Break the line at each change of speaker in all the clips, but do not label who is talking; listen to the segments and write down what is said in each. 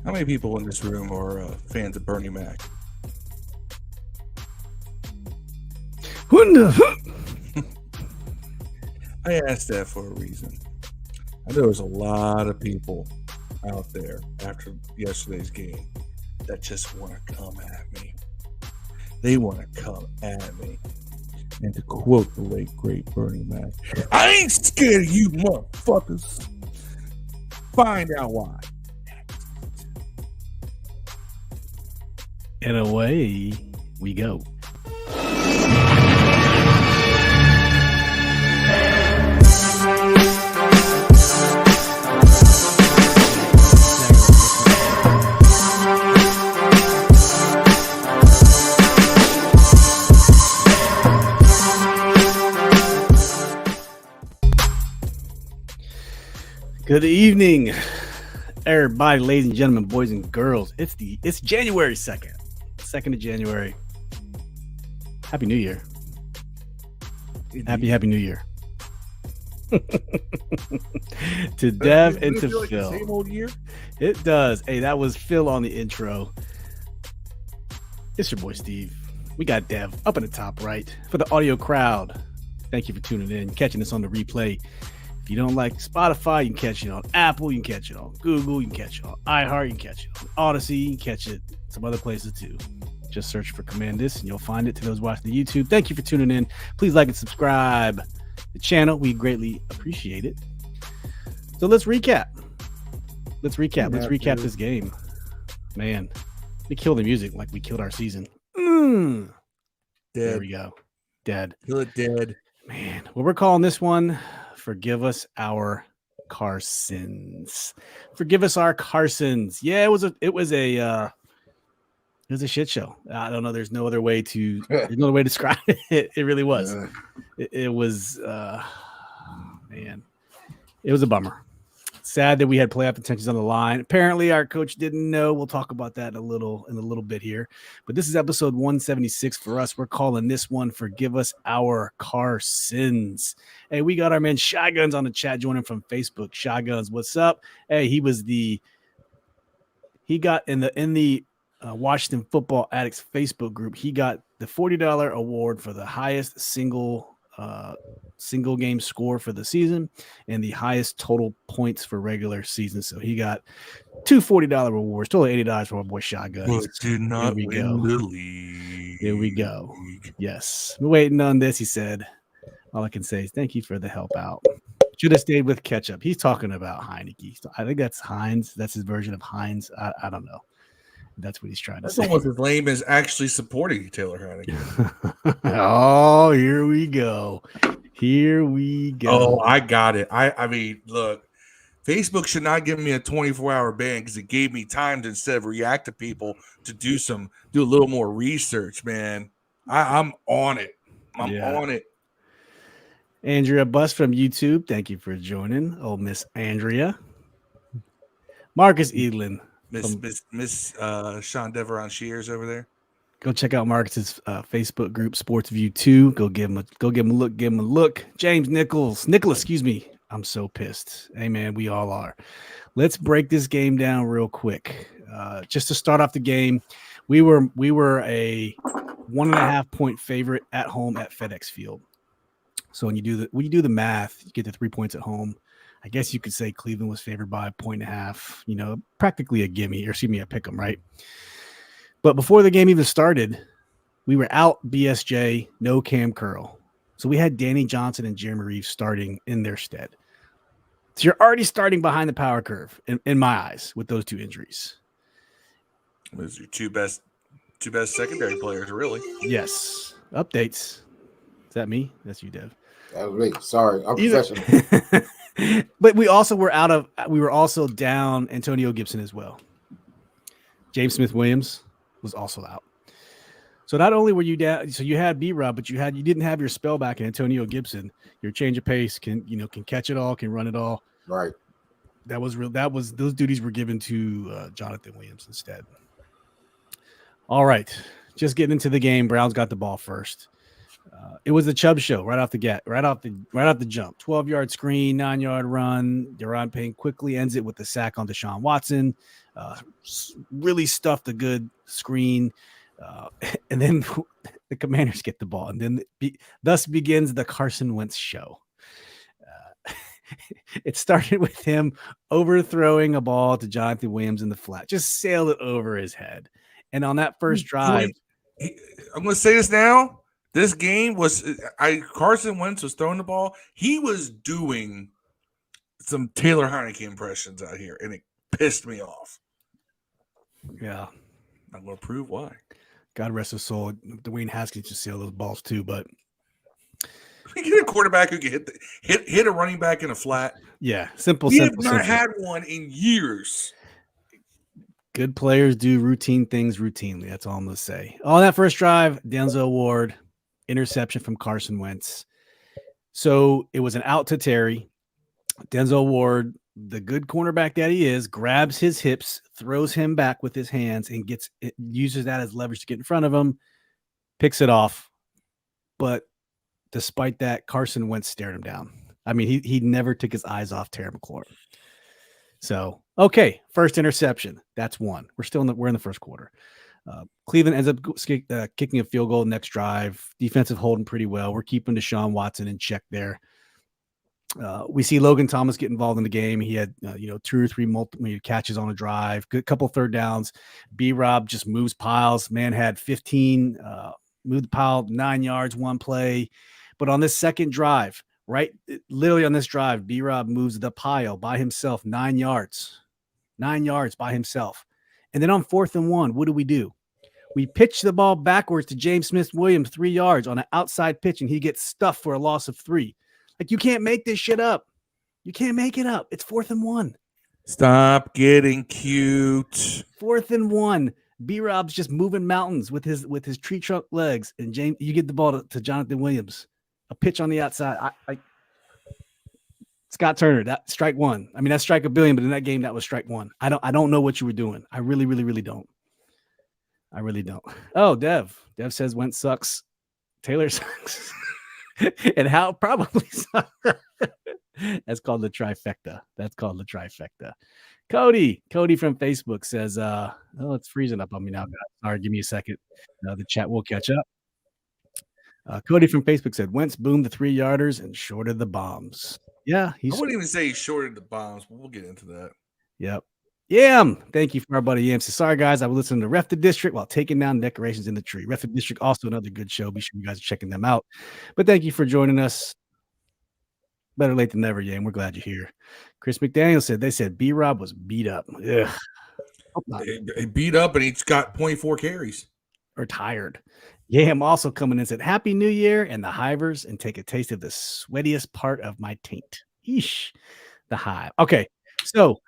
How many people in this room are fans of Bernie Mac? I asked that for a reason. I know there's a lot of people out there after yesterday's game that just want to come at me. They want to come at me. And to quote the late, great Bernie Mac, I ain't scared of you motherfuckers. Find out why.
And away we go. Good evening, everybody, ladies and gentlemen, boys and girls. It's January 2nd of January. Happy New Year. Happy New Year. To Dev and to
like
Phil.
the same old year?
It does. Hey, that was Phil on the intro. It's your boy Steve. We got Dev up in the top right. For the audio crowd, thank you for tuning in, catching us on the replay. If you don't like Spotify, you can catch it on Apple, you can catch it on Google, you can catch it on iHeart, you can catch it on Odyssey, you can catch it some other places too. Just search for Command This and you'll find it. To those watching the YouTube, thank you for tuning in. Please like and subscribe the channel. We greatly appreciate it. So let's recap. Let's recap this game. Man, we killed the music like we killed our season.
Dead.
There we go. Dead.
Kill it dead.
Man, well, we're calling this one Forgive Us Our Carsins. Forgive us our Carsins. Yeah, it was a shit show. I don't know. There's no other way to describe it. It really was. It was man. It was a bummer. Sad that we had playoff intentions on the line. Apparently, our coach didn't know. We'll talk about that in a little bit here. But this is episode 176 for us. We're calling this one "Forgive Us Our Carsins." Hey, we got our man Shotguns on the chat joining from Facebook. Shotguns, what's up? Hey, he got in the Washington Football Addicts Facebook group. He got the $40 award for the highest single game score for the season and the highest total points for regular season. So he got two $40 rewards, totally $80 for my boy Shotguns.
Did not
Here we
win
go.
the league.
Here we go. Yes. We're waiting on this, he said. All I can say is thank you for the help out. Should have stayed with ketchup. He's talking about Heinicke. I think that's Heinz. That's his version of Heinz. I don't know. That's what he's trying to say.
That's almost as lame as actually supporting Taylor Heinicke.
Oh, here we go.
Oh, I got it. I mean, look, Facebook should not give me a 24-hour ban because it gave me time to, instead of react to people, to do a little more research, man. I'm on it. I'm on it.
Andrea Bus from YouTube, thank you for joining. Oh, Miss Andrea. Marcus Edlin.
Miss Sean Deveron Shears over there.
Go check out Marcus's Facebook group, Sports View 2. Go give him a look. James Nicholas, excuse me. I'm so pissed. Hey man, we all are. Let's break this game down real quick. Just to start off the game, we were a 1.5 point favorite at home at FedEx Field. So when you do the math, you get the 3 points at home. I guess you could say Cleveland was favored by 1.5, practically a gimme, or excuse me, a pick 'em, right? But before the game even started, we were out BSJ, no Cam Curl. So we had Danny Johnson and Jeremy Reeves starting in their stead. So you're already starting behind the power curve in my eyes with those two injuries.
Those are your two best secondary players, really.
Yes. Updates. Is that me? That's you, Dev.
That was me. Sorry, I'm professional.
But we were also down Antonio Gibson as well. James Smith-Williams was also out. So not only were you down, so you had B-Rob, but you didn't have your spellback in Antonio Gibson. Your change of pace can catch it all, can run it all.
Right.
Those duties were given to Jonathan Williams instead. All right, just getting into the game. Browns got the ball first. It was the Chubb show right off the jump. 12-yard screen, 9-yard run. Deron Payne quickly ends it with the sack on Deshaun Watson. Really stuffed a good screen. And then the Commanders get the ball. And then thus begins the Carson Wentz show. It started with him overthrowing a ball to Jonathan Williams in the flat. Just sailed it over his head. And on that first drive.
I'm going to say this now. This game was Carson Wentz was throwing the ball. He was doing some Taylor Heinicke impressions out here, and it pissed me off.
Yeah.
I'm going to prove why.
God rest his soul. Dwayne Haskins just sail those balls too, but
we get a quarterback who can hit a running back in a flat.
Yeah, simple.
We have not had one in years.
Good players do routine things routinely. That's all I'm going to say. On that first drive, Denzel Ward, interception from Carson Wentz. So it was an out to Terry. Denzel Ward, the good cornerback that he is, grabs his hips, throws him back with his hands, and uses that as leverage to get in front of him, picks it off. But despite that, Carson Wentz stared him down. I mean, he never took his eyes off Terry McLaurin. So, okay, first interception. That's one. We're in the first quarter. Cleveland ends up kicking a field goal next drive. Defensive holding pretty well. We're keeping Deshaun Watson in check there. We see Logan Thomas get involved in the game. He had 2 or 3 multiple catches on a drive. Good couple third downs. B-Rob just moves piles. Man had 15. Moved the pile 9 yards one play. But on this second drive, literally on this drive, B-Rob moves the pile by himself 9 yards. 9 yards by himself. And then on 4th and 1, what do? We pitch the ball backwards to James Smith-Williams 3 yards on an outside pitch, and he gets stuffed for a loss of 3. Like, you can't make this shit up. You can't make it up. It's 4th and 1.
Stop getting cute.
4th and 1. B-Rob's just moving mountains with his tree trunk legs, and James, you get the ball to Jonathan Williams. A pitch on the outside. Scott Turner, that strike one. I mean, that's strike a billion, but in that game, that was strike one. I don't know what you were doing. I really, really, really don't. I really don't. Oh, Dev says Wentz sucks. Taylor sucks. And how probably sucks. That's called the trifecta. Cody from Facebook says, it's freezing up on me now. Sorry, give me a second. The chat will catch up. Cody from Facebook said, Wentz boomed the 3-yarders and shorted the bombs. Yeah.
I wouldn't even say he shorted the bombs, but we'll get into that.
Yep. Yam. Thank you for our buddy Yam. So sorry, guys. I was listening to Ref the District while taking down decorations in the tree. Ref the District, also another good show. Be sure you guys are checking them out. But thank you for joining us. Better late than never, Yam. We're glad you're here. Chris McDaniel they said B-Rob was beat up. Ugh.
He beat up and he's got 0.4 carries.
Or tired. Yam also coming in and said, Happy New Year and the Hivers, and take a taste of the sweatiest part of my taint. Eesh. The hive. Okay. So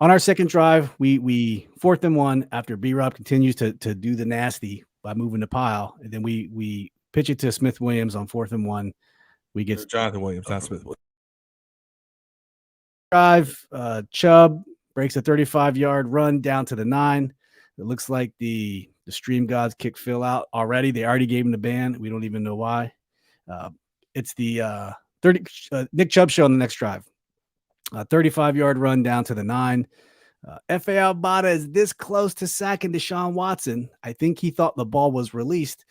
on our second drive, we 4th and 1 after B-Rob continues to do the nasty by moving the pile. And then we pitch it to Smith Williams on 4th and 1. We get
Jonathan Williams, not Smith Williams.
Drive. Chubb breaks a 35-yard run down to the 9. It looks like the stream gods kick Phil out already. They already gave him the ban. We don't even know why. It's the Nick Chubb show on the next drive. 35-yard run down to the 9. F.A. Albada is this close to sacking Deshaun Watson. I think he thought the ball was released.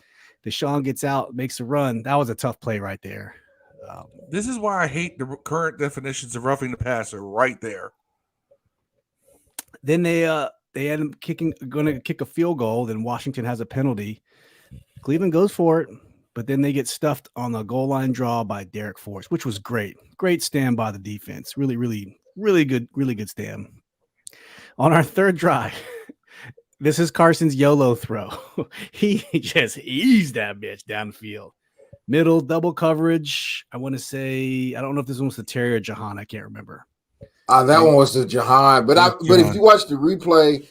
Deshaun gets out, makes a run. That was a tough play right there.
This is why I hate the current definitions of roughing the passer right there.
Then they end up going to kick a field goal. Then Washington has a penalty. Cleveland goes for it, but then they get stuffed on the goal line draw by Derek Force, which was great. Great stand by the defense. Really, really, really good stand. On our third drive, this is Carson's YOLO throw. He just eased that bitch down the field. Middle, double coverage. I want to say, I don't know if this one was the Terry or Jahan. I can't remember.
That one was the Jahan. But if you watch the replay,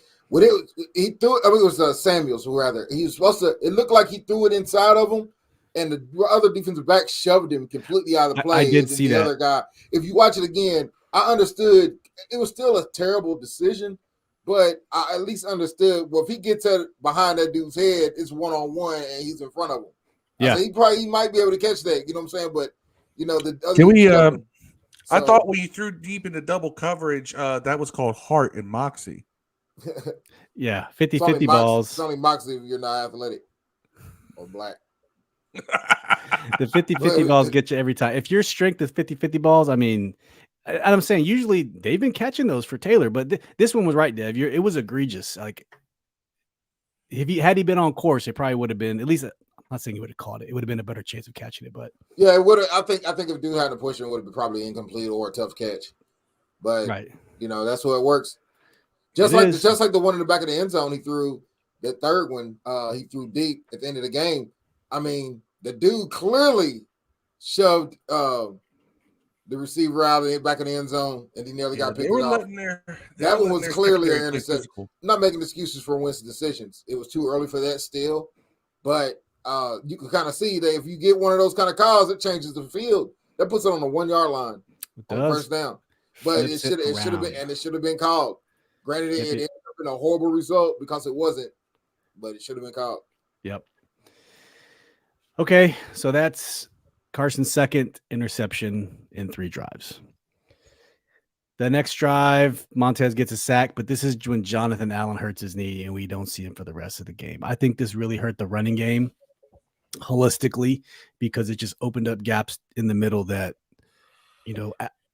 he threw it, I mean, it was Samuels, rather. He was supposed to, it looked like he threw it inside of him, and the other defensive back shoved him completely out of the play.
I did see that.
Other guy, if you watch it again, I understood it was still a terrible decision, but I at least understood, well, if he gets behind that dude's head, it's one-on-one, and he's in front of him.
Yeah.
I said, he might be able to catch that. You know what I'm saying? But the other.
Can we? I
So-
thought when you threw deep into double coverage, that was called heart and moxie.
Yeah, 50-50 balls.
It's only moxie if you're not athletic or black.
The 50-50 balls get you every time. If your strength is 50-50 balls, I mean, I'm saying usually they've been catching those for Taylor, but this one was right, Dev. It was egregious. Like, had he been on course, it probably would have been, at least, I'm not saying he would have caught it. It would have been a better chance of catching it, but
yeah, it would have. I think if dude had to push it, would have been probably incomplete or a tough catch. But
right,
that's what it works. Just like the one in the back of the end zone, he threw the third one. He threw deep at the end of the game. I mean, the dude clearly shoved the receiver out of the back of the end zone, and he nearly got picked off. That one was clearly an interception. I'm not making excuses for Wentz's decisions. It was too early for that still, but you can kind of see that if you get one of those kind of calls, it changes the field. That puts it on the 1 yard line on first down. But it should have been called. Granted, it ended up in a horrible result because it wasn't, but it should have been called.
Yep. Okay, so that's Carson's second interception in 3 drives. The next drive, Montez gets a sack, but this is when Jonathan Allen hurts his knee and we don't see him for the rest of the game. I think this really hurt the running game holistically because it just opened up gaps in the middle that,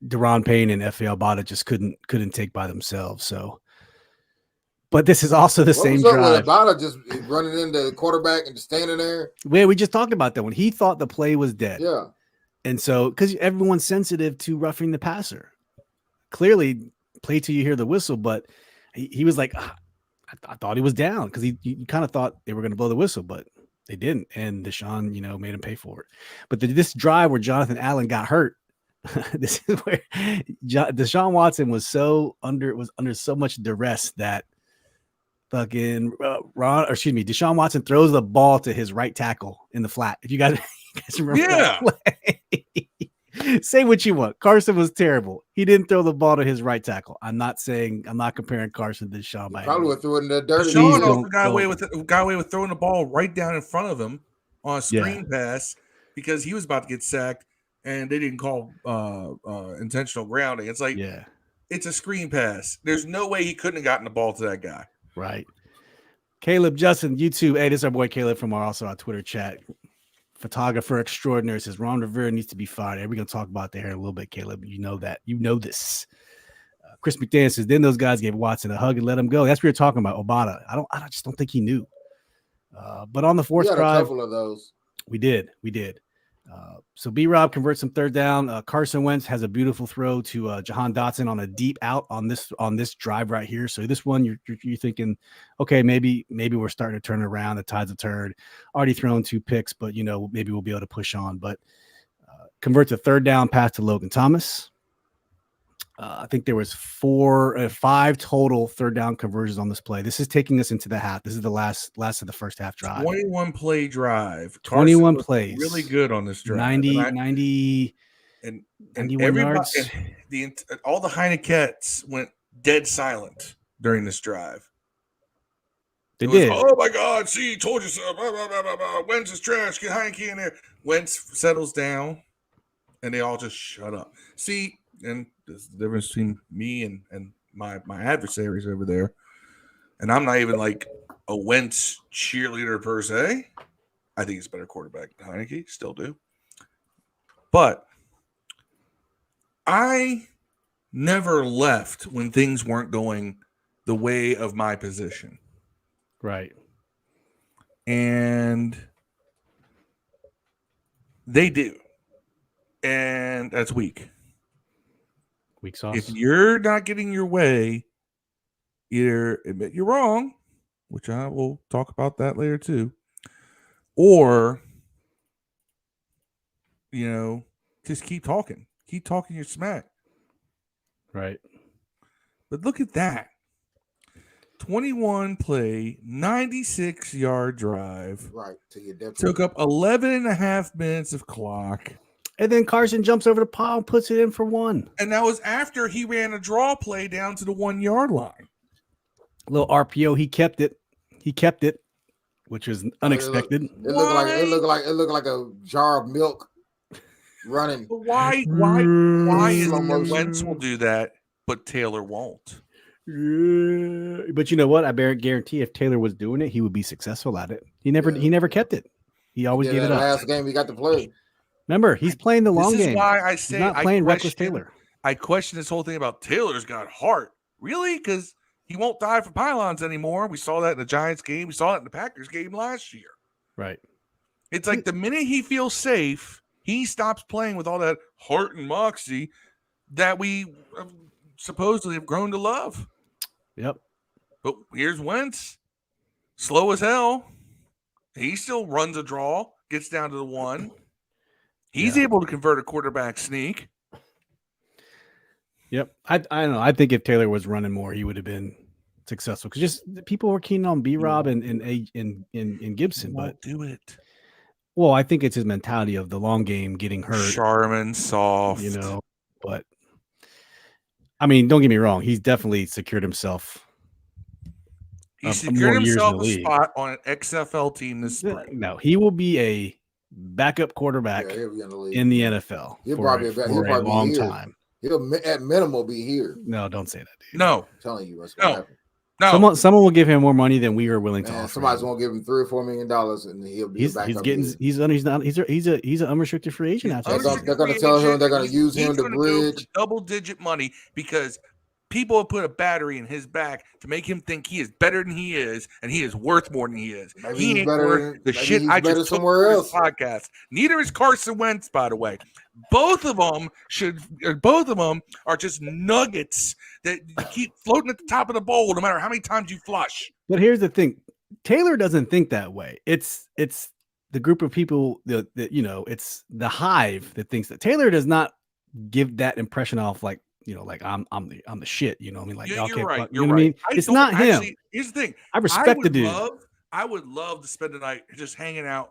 Deron Payne and Efe Obada just couldn't take by themselves. So, but this is also the same drive.
Obada just running into the quarterback and just standing there.
We just talked about that when he thought the play was dead.
Yeah.
And so, because everyone's sensitive to roughing the passer, clearly play till you hear the whistle, but he was like, I thought he was down because you kind of thought they were going to blow the whistle, but they didn't. And Deshaun, made him pay for it. But this drive where Jonathan Allen got hurt, this is where Deshaun Watson was under so much duress that fucking Deshaun Watson throws the ball to his right tackle in the flat. If you guys remember that play. Say what you want. Carson was terrible. He didn't throw the ball to his right tackle. I'm not comparing Carson to Deshaun.
Probably would throw it in the dirt.
Deshaun also got away with throwing the ball right down in front of him on a screen pass because he was about to get sacked. And they didn't call intentional grounding. It's like, it's a screen pass. There's no way he couldn't have gotten the ball to that guy.
Right. Caleb Justin, YouTube. Hey, this is our boy Caleb from our Twitter chat. Photographer extraordinary says Ron Rivera needs to be fired. We're going to talk about that here in a little bit, Caleb. You know that. You know this. Chris McDaniel says, then those guys gave Watson a hug and let him go. That's what we were talking about. Obada. I just don't think he knew. But on the fourth drive,
a couple of those.
We did. So B-Rob converts some third down. Carson Wentz has a beautiful throw to Jahan Dotson on a deep out on this drive right here. So this one you're thinking, okay, maybe we're starting to turn it around. The tides have turned. Already thrown 2 picks, but maybe we'll be able to push on. But converts a third down pass to Logan Thomas. I think there was 5 total third down conversions on this play. This is taking us into the half. This is the last of the first half drive.
21 play drive.
21 plays.
Really good on this drive.
90
and
91 yards.
And all the Heinicke's went dead silent during this drive.
They did.
Oh my God! See, told you so. Blah, blah, blah, blah, blah. Wentz is trash. Get Heinicke in there. Wentz settles down, and they all just shut up. See. And there's the difference between me and my adversaries over there. And I'm not even like a Wentz cheerleader per se. I think he's a better quarterback than Heinicke. Still do. But I never left when things weren't going the way of my position.
Right.
And they do. And that's weak.
Weak sauce.
If you're not getting your way, either admit you're wrong, which I will talk about that later too, or just keep talking your smack.
Right.
But look at that. 21 play, 96-yard drive.
Right.
Took up 11 and a half minutes of clock.
And then Carson jumps over the pile and puts it in for 1.
And that was after he ran a draw play down to the 1 yard line.
A little RPO. He kept it which was unexpected.
It looked like a jar of milk running.
But why is
Slow
it that
motion.
Wentz will do that, but Taylor won't?
But you know what? I guarantee if Taylor was doing it, he would be successful at it. He never kept it. He always gave it up.
Last game he got to play.
Remember, he's playing the long game.
This is why I say
he's not playing reckless Taylor.
I question this whole thing about Taylor's got heart. Really? Because he won't die for pylons anymore. We saw that in the Giants game. We saw it in the Packers game last year.
Right.
It's like the minute he feels safe, he stops playing with all that heart and moxie that we supposedly have grown to love.
Yep.
But here's Wentz, slow as hell. He still runs a draw, gets down to the one. He's able to convert a quarterback sneak.
Yep. I don't know. I think if Taylor was running more, he would have been successful because just people were keen on B-Rob and Gibson. But
do it.
Well, I think it's his mentality of the long game, getting hurt.
Sharman, soft.
But I mean, don't get me wrong. He's definitely secured himself.
He secured himself a spot on an XFL team this spring.
No, he will be a backup quarterback in the NFL for a long time.
He'll at minimum be here.
No, don't say that, dude.
No.
I'm telling you what's going to happen.
No. Someone will give him more money than we are willing to offer.
Somebody's going to give him $3 or $4 million, and he'll be back. He's an unrestricted free agent out there. They're going to tell him they're going to use him to bridge
double-digit money because people have put a battery in his back to make him think he is better than he is, and he is worth more than he is.
Maybe
he ain't worth the shit I just took
somewhere else.
Podcast. Neither is Carson Wentz, by the way. Both of them are just nuggets that keep floating at the top of the bowl, no matter how many times you flush.
But here's the thing: Taylor doesn't think that way. It's the group of people that it's the hive that thinks that Taylor does not give that impression off like I'm the shit. You know what I mean? Like
you're right.
You know what I mean? It's not him.
Here's the thing:
I respect the dude.
I would love to spend the night just hanging out,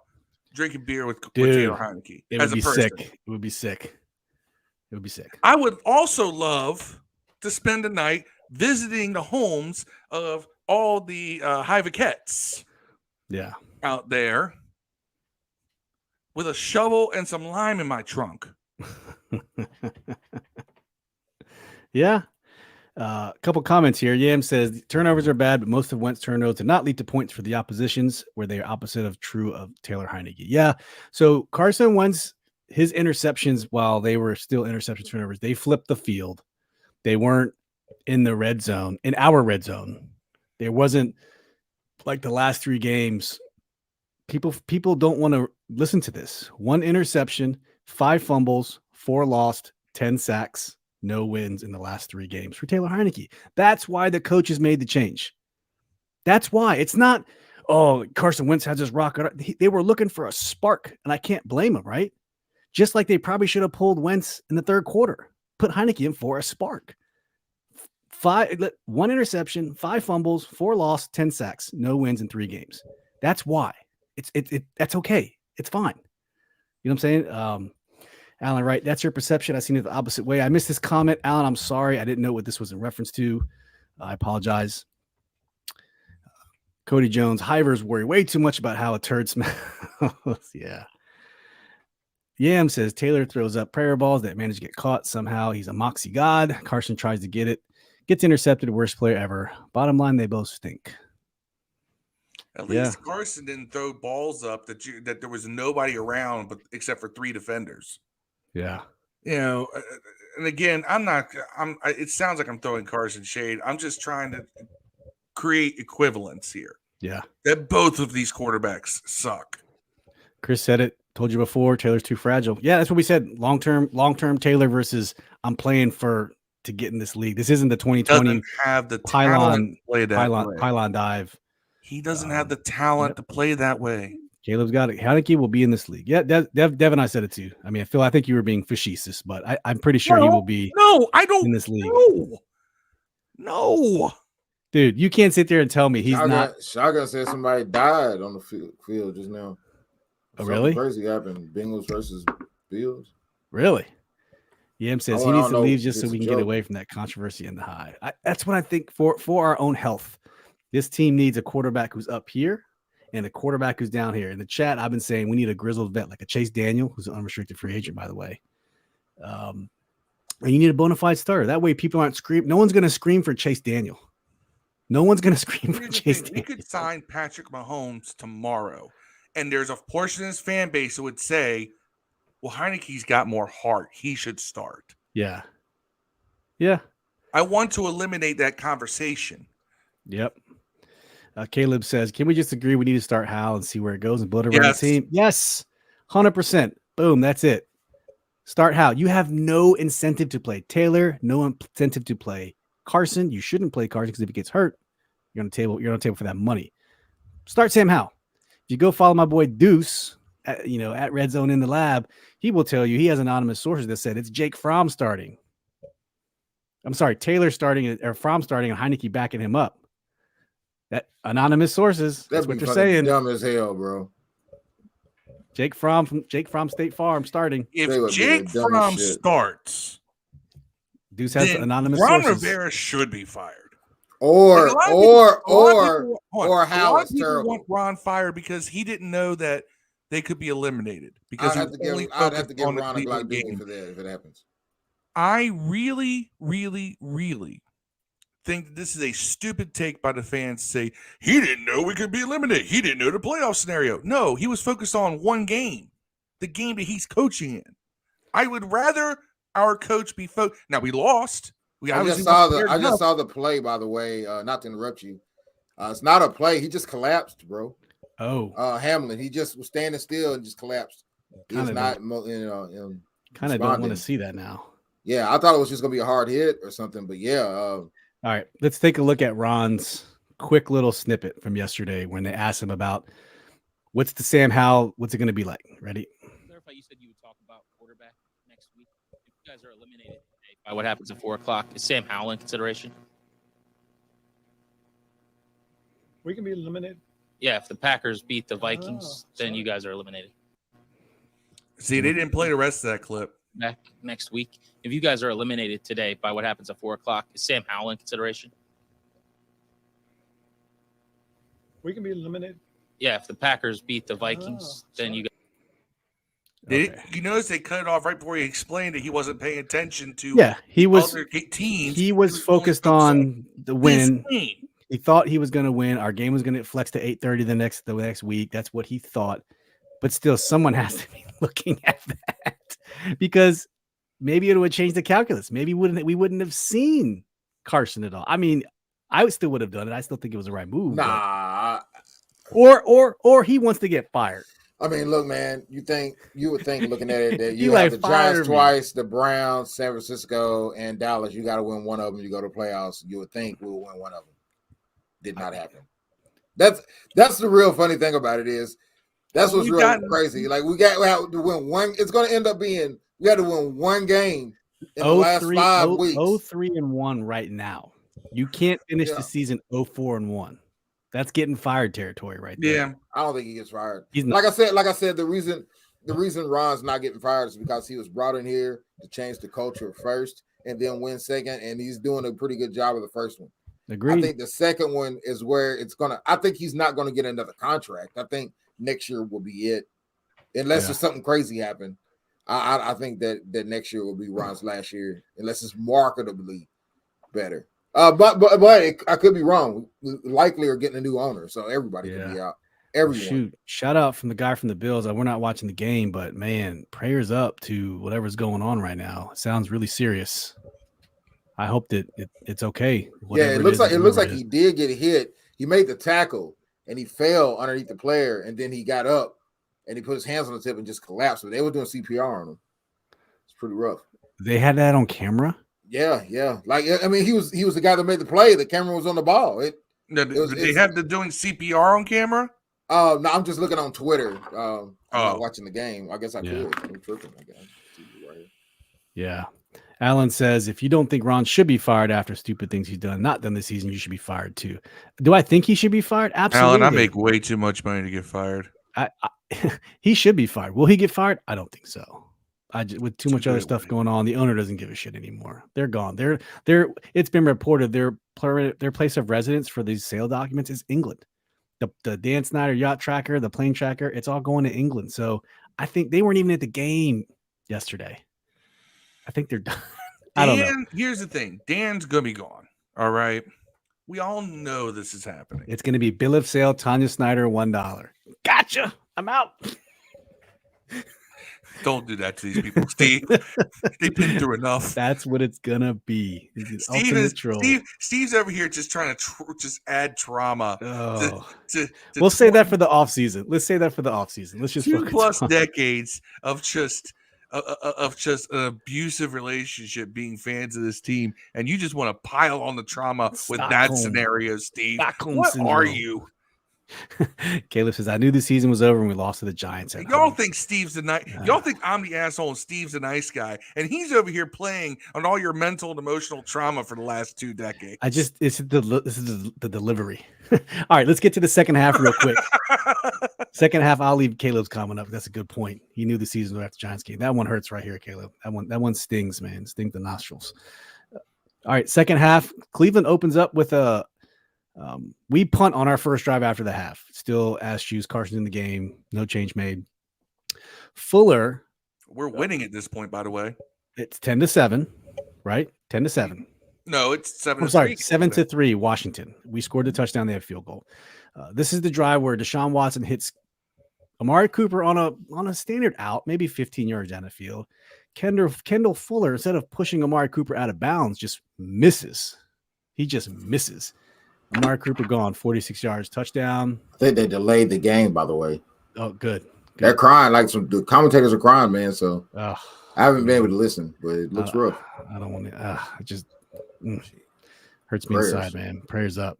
drinking beer with Taylor Heinicke.
It would be sick. It would be sick. It would be sick.
I would also love to spend the night visiting the homes of all the Heinickettes.
Yeah.
Out there with a shovel and some lime in my trunk.
Yeah. A couple comments here. Yam says turnovers are bad, but most of Wentz turnovers do not lead to points for the oppositions, where they are opposite of true of Taylor Heinicke. Yeah. So Carson Wentz, his interceptions, while they were still interception turnovers, they flipped the field. They weren't in the red zone, in our red zone. There wasn't like the last 3 games. People don't want to listen to this. 1 interception, 5 fumbles, 4 lost, 10 sacks. No wins in the last 3 games for Taylor Heinicke. That's why the coaches made the change. That's why. It's not, Carson Wentz has his rocket. They were looking for a spark, and I can't blame them, right? Just like they probably should have pulled Wentz in the 3rd quarter, put Heinicke in for a spark. 1 interception, 5 fumbles, 4 lost, 10 sacks, no wins in 3 games. That's why. That's okay. It's fine. You know what I'm saying? Alan, right? That's your perception. I've seen it the opposite way. I missed this comment. Alan, I'm sorry. I didn't know what this was in reference to. I apologize. Cody Jones, Hivers worry way too much about how a turd smells. Yeah. Yam says Taylor throws up prayer balls that manage to get caught somehow. He's a moxie god. Carson tries to get it. Gets intercepted. Worst player ever. Bottom line, they both stink.
At least Carson didn't throw balls up that there was nobody around except for 3 defenders.
Yeah.
And again, it sounds like I'm throwing Carson shade. I'm just trying to create equivalence here.
Yeah.
That both of these quarterbacks suck.
Chris said it. Told you before, Taylor's too fragile. Yeah, that's what we said. Long-term Taylor versus I'm playing to get in this league. This isn't the 2020
doesn't have the pylon
dive.
He doesn't have the talent to play that way.
Caleb's got it. Heinicke will be in this league. Yeah, Devin, I said it too. I mean, I think you were being facetious, but I'm pretty sure he will be.
No, I don't.
In this league.
No.
Dude, you can't sit there and tell me he's not.
Shotgun said somebody died on the field just now.
Oh, really?
Crazy happened. Bengals versus Bills.
Really? Yam says he needs to leave just so we can get away from that controversy in the high. That's what I think for our own health. This team needs a quarterback who's up here and a quarterback who's down here. In the chat, I've been saying we need a grizzled vet like a Chase Daniel, who's an unrestricted free agent, by the way. And you need a bona fide starter. That way people aren't screaming. No one's going to scream for Chase Daniel. No one's going to scream for Chase Daniel.
We could sign Patrick Mahomes tomorrow, and there's a portion of his fan base that would say, well, Heinicke's got more heart. He should start.
Yeah. Yeah.
I want to eliminate that conversation.
Yep. Caleb says, can we just agree we need to start Hal and see where it goes and build around the team? Yes. 100%. Boom. That's it. Start Hal. You have no incentive to play Taylor, no incentive to play Carson. You shouldn't play Carson because if he gets hurt, you're on the table for that money. Start Sam Howell. If you go follow my boy Deuce at Red Zone in the lab, he will tell you he has anonymous sources that said it's Jake Fromm starting. I'm sorry, Taylor starting or Fromm starting and Heinicke backing him up. That anonymous sources. That's what they're saying.
Dumb as hell, bro.
Jake Fromm State Farm starting.
If Jake Fromm starts,
Deuce has anonymous
Ron
sources.
Rivera should be fired.
Or Hal is terrible.
Want Ron fired because he didn't know that they could be eliminated. Because
I'd have to give Ron a black beanie for that if it happens.
I really, really, really think that this is a stupid take by the fans to say he didn't know we could be eliminated. He didn't know the playoff scenario. No, he was focused on one game, the game that he's coaching in. I would rather our coach be focused. Now we lost.
I just saw the play, by the way. Not to interrupt you. It's not a play. He just collapsed, bro.
Oh,
Hamlin. He just was standing still and just collapsed. He's not,
kind of don't want to see that now.
Yeah, I thought it was just gonna be a hard hit or something, but yeah.
All right, let's take a look at Ron's quick little snippet from yesterday when they asked him about what's the Sam Howell, what's it going to be like? Ready?
Clarify, you said you would talk about quarterback next week. If you guys are eliminated today by what happens at 4:00, is Sam Howell in consideration?
We can be eliminated.
Yeah, if the Packers beat the Vikings, then you guys are eliminated.
See, they didn't play the rest of that clip.
Back next week. If you guys are eliminated today by what happens at 4:00, is Sam Howell in consideration?
We can be eliminated.
Yeah, if the Packers beat the Vikings, then you guys.
You notice they cut it off right before he explained that he wasn't paying attention to.
Yeah, he was.
Other teams.
He was focused on the win. He thought he was going to win. Our game was going to flex to 8:30 the next week. That's what he thought. But still, someone has to be looking at that because maybe it would change the calculus. Maybe we wouldn't have seen Carson at all. I mean, I still would have done it. I still think it was the right move.
Nah.
Or he wants to get fired.
I mean, look, man, you would think looking at it that you have the Giants twice, the Browns, San Francisco, and Dallas. You got to win one of them. You go to playoffs. You would think we will win one of them. Did not happen. That's the real funny thing about it is that's what's real crazy. Like we have to win one. It's going to end up being we had to win one game in the last 5 weeks.
0-3-1 right now. You can't finish the season 0-4-1. That's getting fired territory right there.
Yeah, I don't think he gets fired. Like I said, the reason Ron's not getting fired is because he was brought in here to change the culture first and then win second, and he's doing a pretty good job of the first one.
Agreed.
I think the second one is where it's gonna. I think he's not going to get another contract. I think next year will be it, unless there's something crazy happen. I think that next year will be Ron's last year, unless it's marketably better. But I could be wrong. We likely are getting a new owner, so everybody can be out. Everyone.
Shoot! Shout out from the guy from the Bills. We're not watching the game, but man, prayers up to whatever's going on right now. It sounds really serious. I hope that it's okay.
Yeah, it looks like he did get hit. He made the tackle and he fell underneath the player, and then he got up and he put his hands on the tip and just collapsed. But they were doing CPR on him. It's pretty rough.
They had that on camera.
Yeah. Like I mean, he was the guy that made the play. The camera was on the ball.
They had the doing CPR on camera.
No, I'm just looking on Twitter. I'm not watching the game. I guess I could. I'm tripping. I guess.
Yeah. Alan says, if you don't think Ron should be fired after stupid things he's not done this season, you should be fired too. Do I think he should be fired? Absolutely.
Alan, I make way too much money to get fired.
He should be fired. Will he get fired? I don't think so. With too much other stuff going on, the owner doesn't give a shit anymore. They're gone. It's been reported their place of residence for these sale documents is England. the Dan Snyder yacht tracker, the plane tracker, it's all going to England. So I think they weren't even at the game yesterday. I think they're done. I don't know.
Here's the thing. Dan's going to be gone. All right. We all know this is happening.
It's going to be bill of sale, Tanya Snyder, $1. Gotcha. I'm out.
Don't do that to these people, Steve. They've been through enough.
That's what it's going to be.
Steve's over here just trying to just add trauma.
We'll say that for the offseason. Let's say that for the offseason. Let's just
2+ decades of just an abusive relationship being fans of this team, and you just want to pile on the trauma with that scenario, Steve. What are you?
Caleb says, I knew the season was over and we lost to the Giants.
Y'all think Steve's the nice y'all think I'm the asshole and Steve's the nice guy, and he's over here playing on all your mental and emotional trauma for the last 2 decades.
This is the delivery. All right, let's get to the second half real quick. Second half, I'll leave Caleb's comment up. That's a good point. He knew the season was after the Giants game. That one hurts right here, Caleb. That one stings, man. Stings the nostrils. All right, second half, Cleveland opens up with a we punt on our first drive after the half. Still ass shoes. Carson in the game. No change made. Fuller.
We're winning at this point, by the way.
It's 10-7, right? 10-7.
No, it's 7.
I'm sorry, 7-3. Washington. We scored the touchdown. They had field goal. This is the drive where Deshaun Watson hits Amari Cooper on a standard out, maybe 15 yards down the field. Kendall Fuller, instead of pushing Amari Cooper out of bounds, just misses. He just misses. Amari Cooper gone, 46 yards, touchdown.
I think they delayed the game, by the way.
Oh, good.
They're crying. Like the commentators are crying, man. So I haven't been able to listen, but it looks rough.
I don't want to. It just hurts me inside, man. Prayers up.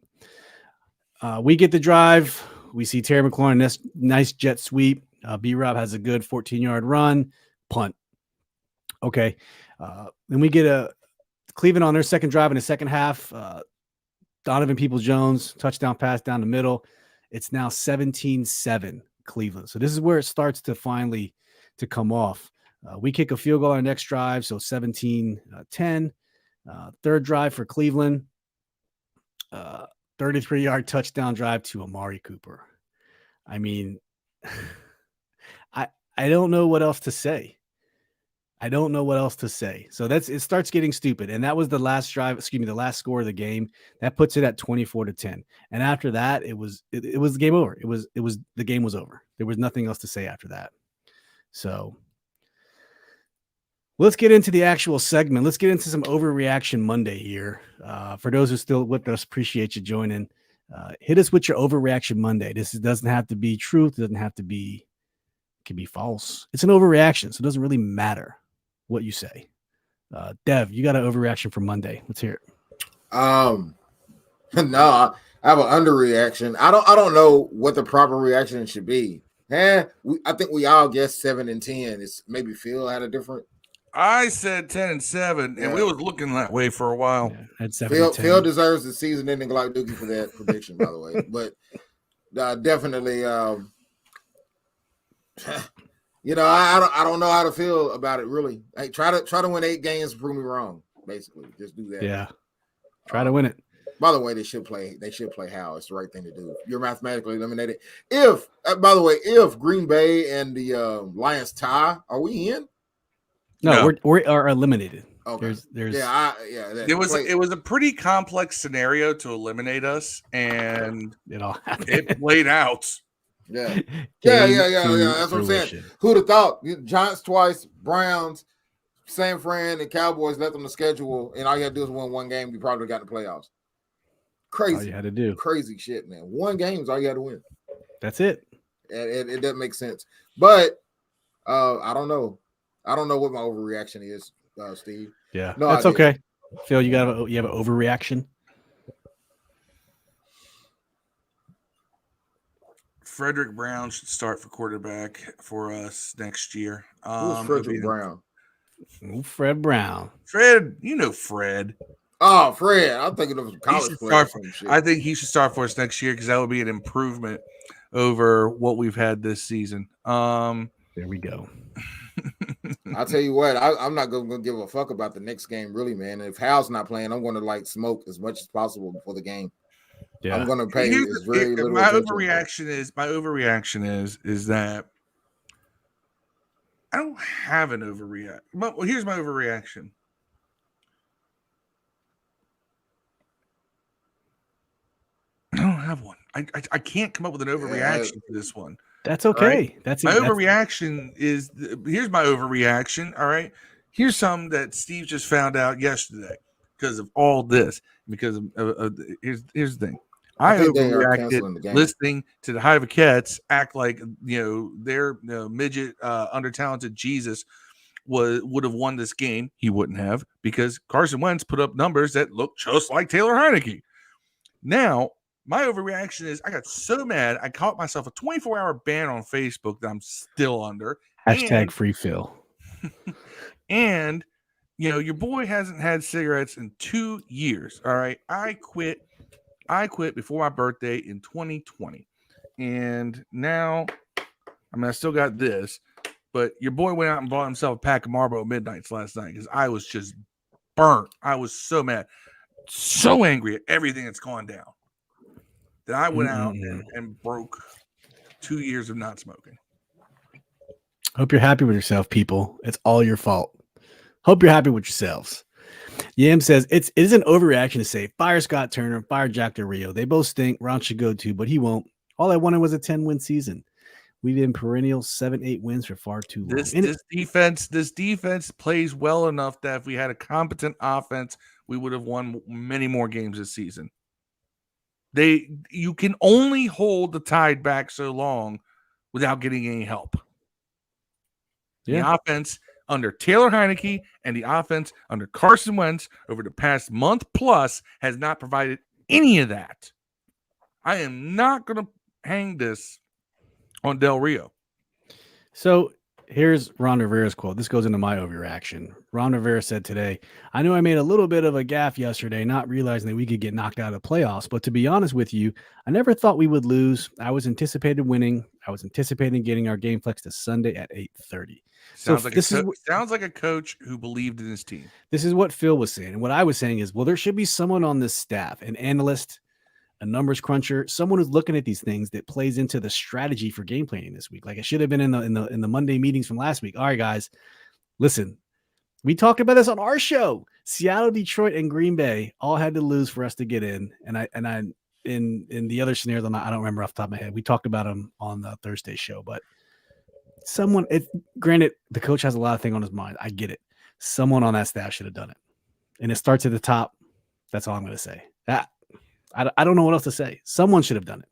We get the drive. We see Terry McLaurin, nice jet sweep. B-Rob has a good 14-yard run, punt. Okay. Then we get a Cleveland on their second drive in the second half. Donovan Peoples-Jones, touchdown pass down the middle. It's now 17-7 Cleveland. So this is where it starts to finally to come off. We kick a field goal on our next drive, so 17-10. Third drive for Cleveland. 33-yard touchdown drive to Amari Cooper. I mean, I don't know what else to say. So it starts getting stupid. And that was the last drive, the last score of the game. That puts it at 24-10. And after that, it was game over. The game was over. There was nothing else to say after that. So let's get into the actual segment. Let's get into some overreaction Monday here. For those who are still with us, appreciate you joining. Hit us with your overreaction Monday. This doesn't have to be truth. It doesn't have to be, it can be false. It's an overreaction. So it doesn't really matter what you say. Dev, you got an overreaction for Monday. Let's hear it.
No, I have an underreaction. I don't know what the proper reaction should be. I think we all guessed 7 and 10. It's maybe Phil had a different.
I said 10 and 7, and we was looking that way for a while.
Yeah, had 7 and 10.
Phil deserves the season-ending Glock Dookie for that prediction, by the way. But definitely, I don't know how to feel about it really. Hey, try to win 8 games and prove me wrong. Basically, just do that.
Yeah, try to win it.
By the way, they should play how it's the right thing to do. You're mathematically eliminated. If Green Bay and the Lions tie, are we in?
No. we are eliminated.
Okay.
There's
it was a pretty complex scenario to eliminate us, and
it all happened.
It played out.
Yeah. That's what I'm saying. Who'd have thought? Giants twice, Browns, San Fran, and Cowboys left on the schedule, and all you had to do is win one game. You probably got in the playoffs. Crazy.
All you had to do.
Crazy shit, man. One game is all you had to win.
That's it.
It doesn't make sense. But I don't know. I don't know what my overreaction is, Steve.
Yeah, no, that's okay. Phil, you have an overreaction.
Frederick Brown should start for quarterback for us next year.
Who's Frederick Brown?
Fred Brown.
Fred, you know Fred.
Oh, Fred. I'm thinking of college player.
I think he should start for us next year because that would be an improvement over what we've had this season.
There we go.
I'll tell you what, I'm not going to give a fuck about the next game, really, man. If Hal's not playing, I'm going to smoke as much as possible before the game.
Yeah.
I'm gonna pay
Here's
is
the-
very little
my
attention.
overreaction is that I don't have an overreaction. Well, here's my overreaction. I don't have one. I can't come up with an overreaction for this one.
That's okay. That's
My overreaction is here's my overreaction. All right. Here's something that Steve just found out yesterday because of all this. Because here's the thing. I
think they are canceling the
overreacted
game.
listening to the Heinicke act like their midget under-talented Jesus would have won this game. He wouldn't have because Carson Wentz put up numbers that look just like Taylor Heinicke. Now, my overreaction is I got so mad I caught myself a 24-hour ban on Facebook that I'm still under.
Hashtag free Phil.
And your boy hasn't had cigarettes in 2 years. All right. I quit before my birthday in 2020. And now, I still got this, but your boy went out and bought himself a pack of Marlboro Midnights last night because I was just burnt. I was so mad, so angry at everything that's gone down that I went out and broke 2 years of not smoking.
Hope you're happy with yourself, people. It's all your fault. Hope you're happy with yourselves. Yam says it is an overreaction to say fire Scott Turner, fire Jack Del Rio. They both stink. Ron should go too, but he won't. All I wanted was a 10-win season. We've been perennial 7-8 wins for far too long.
This defense plays well enough that if we had a competent offense, we would have won many more games this season. You can only hold the Tide back so long without getting any help. Yeah. The offense under Taylor Heinicke and the offense under Carson Wentz over the past month plus has not provided any of that. I am not going to hang this on Del Rio.
So here's Ron Rivera's quote. This goes into my overreaction. Ron Rivera said today, I knew I made a little bit of a gaffe yesterday, not realizing that we could get knocked out of the playoffs. But to be honest with you, I never thought we would lose. I was anticipating winning. I was anticipating getting our game flex to Sunday at 8:30.
Sounds like a coach who believed in his team.
This is what Phil was saying. And what I was saying is, well, there should be someone on this staff, an analyst, a numbers cruncher, someone who's looking at these things that plays into the strategy for game planning this week. Like it should have been in the Monday meetings from last week. All right, guys, listen, we talked about this on our show. Seattle, Detroit, and Green Bay all had to lose for us to get in. And I in the other scenarios, I don't remember off the top of my head. We talked about them on the Thursday show, but granted, the coach has a lot of things on his mind. I get it. Someone on that staff should have done it. And it starts at the top. That's all I'm going to say. I don't know what else to say. Someone should have done it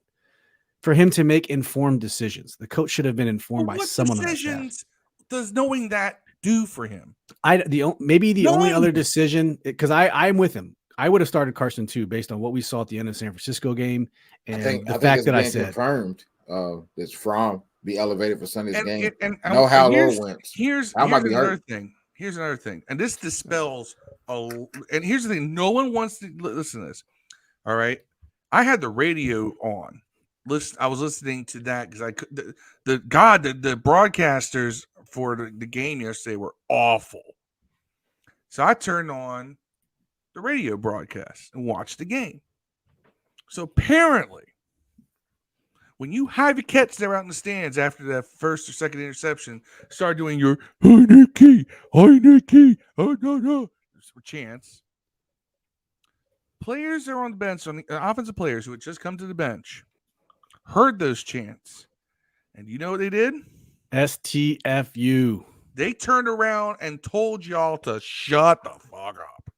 for him to make informed decisions. The coach should have been informed by someone. What decisions
does knowing that do for him?
Only other decision, because I'm with him. I would have started Carson too, based on what we saw at the end of the San Francisco game and the fact that I said
confirmed it's from be elevated for Sunday's game.
Here's another thing. Here's another thing, and this dispels. And here's the thing: no one wants to listen to this. All right, I had the radio on. I was listening to that because I could. The broadcasters for the game yesterday were awful. So I turned on the radio broadcast and watched the game. So apparently, when you have your cats there out in the stands after that first or second interception, start doing your Heinicke, oh no, chants. Players are on the bench, on the offensive players who had just come to the bench, heard those chants, and you know what they did?
STFU.
They turned around and told y'all to shut the fuck up.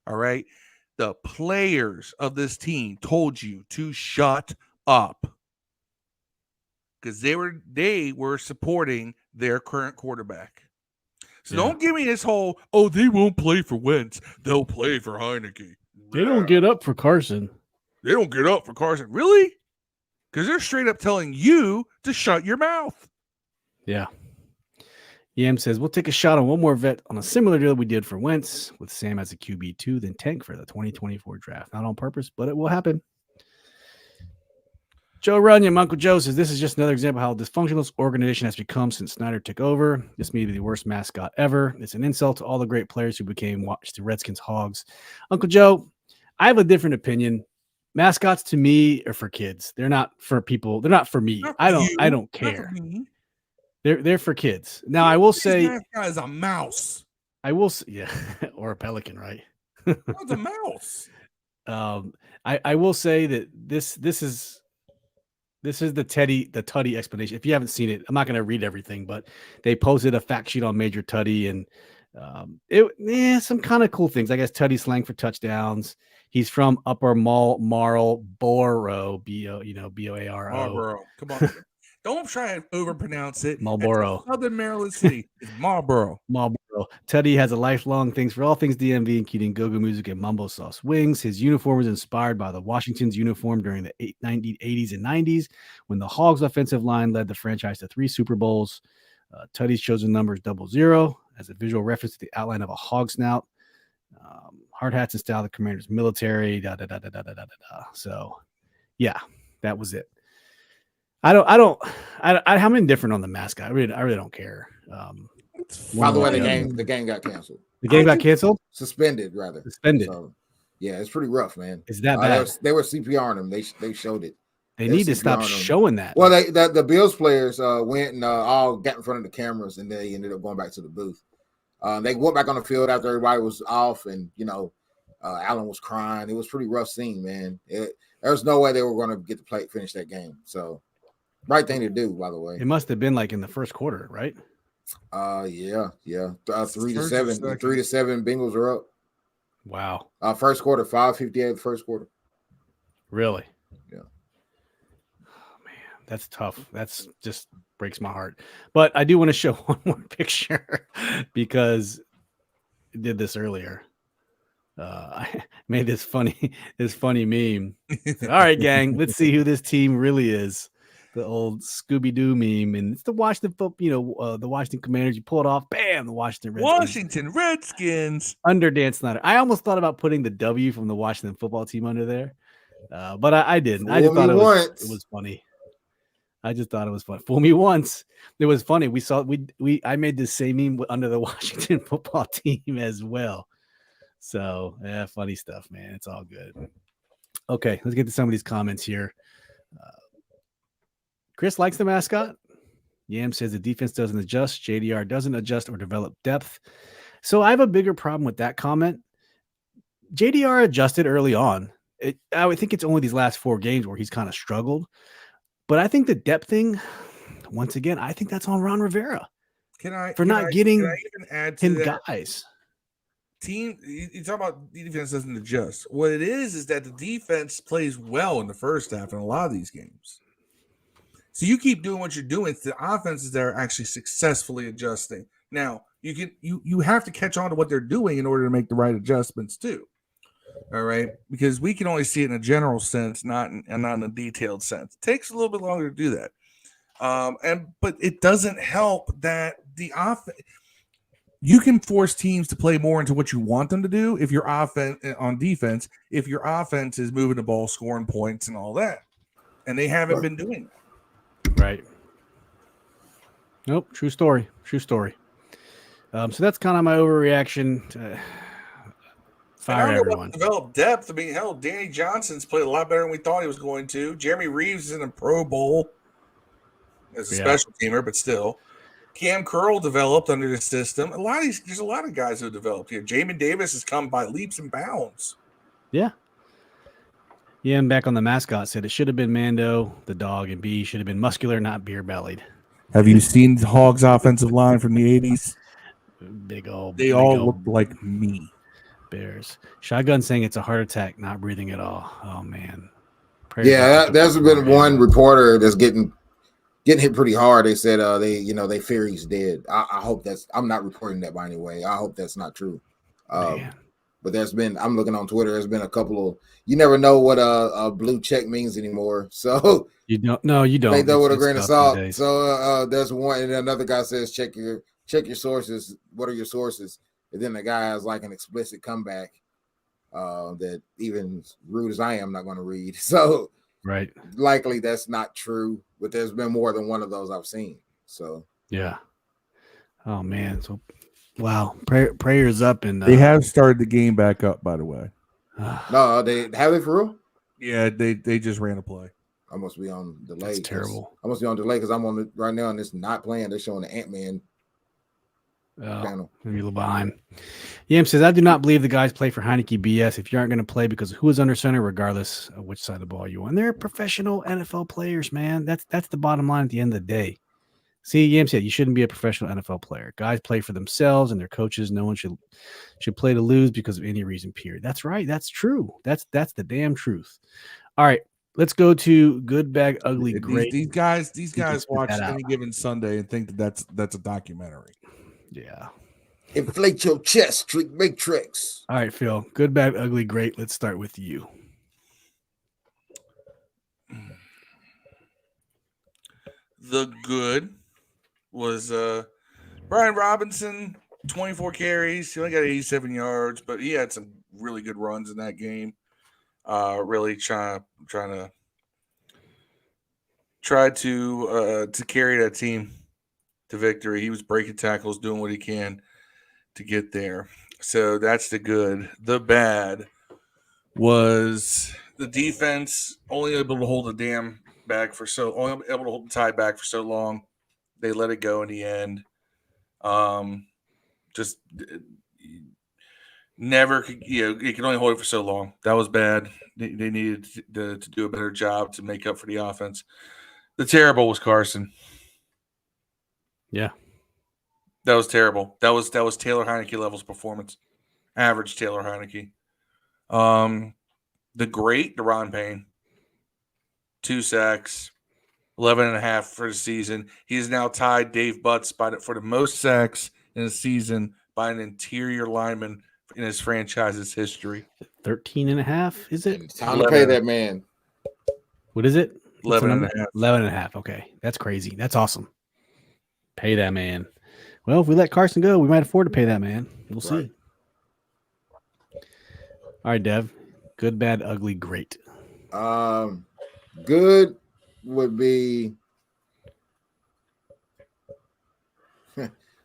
All right? The players of this team told you to shut up because they were supporting their current quarterback. So don't give me this whole, they won't play for Wentz. They'll play for Heinicke.
They don't get up for Carson.
They don't get up for Carson. Really? Because they're straight up telling you to shut your mouth.
Yeah. Yam says, we'll take a shot on one more vet on a similar deal we did for Wentz with Sam as a QB2, then tank for the 2024 draft. Not on purpose, but it will happen. Joe Runyon, Uncle Joe says, this is just another example of how dysfunctional this organization has become since Snyder took over. This may be the worst mascot ever. It's an insult to all the great players who became the Redskins Hogs. Uncle Joe, I have a different opinion. mascots to me are for kids. They're not for people. They're not for me.
Not for
I
you,
don't
not for
care.
me.
They're for kids. Now I will
His
say
mascot is a mouse.
yeah, or a pelican, right?
It's a mouse.
I will say that this is the Tutty explanation. If you haven't seen it, I'm not going to read everything, but they posted a fact sheet on Major Tutty and some kind of cool things. I guess Tutty slang for touchdowns. He's from Upper Marlboro, Boaro.
Marlboro. Come on. Don't try and overpronounce it.
Marlboro.
That's Southern Maryland City. It's Marlboro.
Tutty has a lifelong things for all things DMV, including go-go music and mumbo sauce wings. His uniform was inspired by the Washington's uniform during the 80s and 90s when the Hogs offensive line led the franchise to 3 Super Bowls. Tutty's chosen number is 00 as a visual reference to the outline of a hog snout. Hard hats and style of the Commanders military. So, yeah, that was it. I'm indifferent on the mascot. I really don't care.
By the way, the game got canceled.
The game got canceled?
Suspended, rather.
Suspended.
So, yeah, it's pretty rough, man.
Is that bad?
They were CPRing them. They showed it.
They need to stop showing that.
Well, the Bills players went and all got in front of the cameras, and they ended up going back to the booth. They went back on the field after everybody was off, and Allen was crying. It was a pretty rough scene, man. There was no way they were going to finish that game. So, right thing to do, by the way.
It must have been like in the first quarter, right?
Yeah. 3-7. 3-7 Bengals are up.
Wow.
First quarter, 5:58 first quarter.
Really?
Yeah.
Oh, man, that's tough. That's just breaks my heart. But I do want to show one more picture because I did this earlier. I made this funny meme. All right, gang, let's see who this team really is. The old Scooby-Doo meme, and it's the Washington the Washington Commanders. You pull it off, bam, the
Washington Redskins
under Dan Snyder. I almost thought about putting the W from the Washington football team under there, but I didn't. I just thought it was funny. I just thought it was fun. Fool me once. It was funny. I made the same meme under the Washington football team as well. So yeah, funny stuff, man. It's all good. Okay, let's get to some of these comments here. Chris likes the mascot. Yam says the defense doesn't adjust. JDR doesn't adjust or develop depth. So I have a bigger problem with that comment. JDR adjusted early on. I would think it's only these last 4 games where he's kind of struggled. But I think the depth thing, once again, I think that's on Ron Rivera. Not getting him guys.
Team, you talk about the defense doesn't adjust. What it is that the defense plays well in the first half in a lot of these games. So you keep doing what you're doing. It's the offenses that are actually successfully adjusting. Now you have to catch on to what they're doing in order to make the right adjustments too. All right, because we can only see it in a general sense, not in a detailed sense. It takes a little bit longer to do that, but it doesn't help that the offense. You can force teams to play more into what you want them to do if your offense on defense, if your offense is moving the ball, scoring points, and all that, and they haven't been doing that.
Right. Nope. True story. So that's kind of my overreaction. Fire everyone.
Develop depth. I mean, hell, Danny Johnson's played a lot better than we thought he was going to. Jeremy Reeves is in a Pro Bowl as a special teamer, but still. Cam Curl developed under the system. There's a lot of guys who developed here. Jamin Davis has come by leaps and bounds.
Yeah. Yeah, I'm back on the mascot. Said it should have been Mando, the dog, and B should have been muscular, not beer-bellied.
Have you seen the Hogs' offensive line from the 80s? They all look like me.
Bears. Shotgun saying it's a heart attack, not breathing at all. Oh, man.
There's been one reporter that's getting hit pretty hard. They said they fear he's dead. I hope I'm not reporting that by any way. I hope that's not true. But I'm looking on Twitter, there's been a couple of, you never know what a blue check means anymore. So
you don't. Take
that with a grain of salt. So there's one, and another guy says, check your sources. What are your sources? And then the guy has like an explicit comeback that even rude as I am not going to read. So
right,
likely that's not true, but there's been more than one of those I've seen. So
yeah. Oh man. So wow. Prayers up, and
they have started the game back up. By the way,
no, they have it for real.
Yeah, they just ran a play.
I must be on delay.
That's terrible.
I must be on delay because I'm on the right now and it's not playing. They're showing the Ant-Man channel.
Maybe a little behind. Yam says, I do not believe the guys play for Heinicke BS if you aren't going to play because who is under center, regardless of which side of the ball you're on. They're professional NFL players, man. That's the bottom line at the end of the day. See, Yam said you shouldn't be a professional NFL player. Guys play for themselves and their coaches. No one should play to lose because of any reason, period. That's right. That's true. That's the damn truth. All right. Let's go to good, bad, ugly, great.
These guys watch any given Sunday and think that's a documentary.
Yeah.
Inflate your chest, make tricks.
All right, Phil. Good, bad, ugly, great. Let's start with you.
The good was Brian Robinson, 24 carries. He only got 87 yards, but he had some really good runs in that game. Really try to carry that team to victory. He was breaking tackles, doing what he can to get there. So that's the good. The bad was the defense only able to hold the damn back only able to hold the tie back for so long. They let it go in the end. Just never could, you can only hold it for so long. That was bad. They needed to do a better job to make up for the offense. The terrible was Carson.
Yeah.
That was terrible. That was Taylor Heinicke levels performance. Average Taylor Heinicke. The great Deron Payne. 2 sacks, 11.5 for the season. He is now tied Dave Butts for the most sacks in a season by an interior lineman in his franchise's history.
13.5, is it?
It's time to pay that man.
What is it?
11.5.
11.5. Okay. That's crazy. That's awesome. Pay that man. Well, if we let Carson go, we might afford to pay that man. We'll see. All right, Dev. Good, bad, ugly, great.
Good would be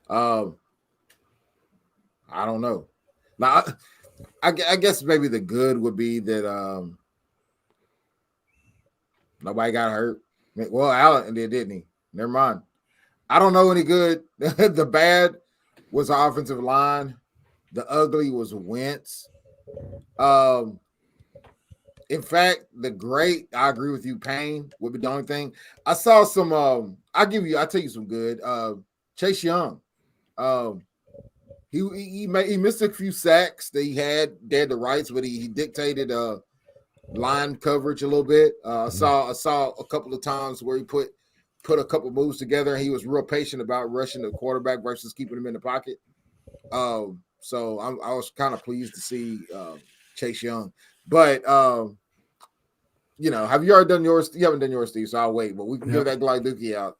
I don't know. Now, I guess maybe the good would be that nobody got hurt. Well, Allen did, didn't he? Never mind. I don't know any good. The bad was the offensive line. The ugly was Wentz. In fact, the great, I agree with you, Payne would be the only thing. I saw some, I'll tell you some good. Chase Young. He missed a few sacks that he had dead to rights, but he dictated line coverage a little bit. I saw a couple of times where he put a couple moves together and he was real patient about rushing the quarterback versus keeping him in the pocket. So I was kind of pleased to see Chase Young. But have you already done yours? You haven't done yours, Steve, so I'll wait. But we can give that Glide Dookie out.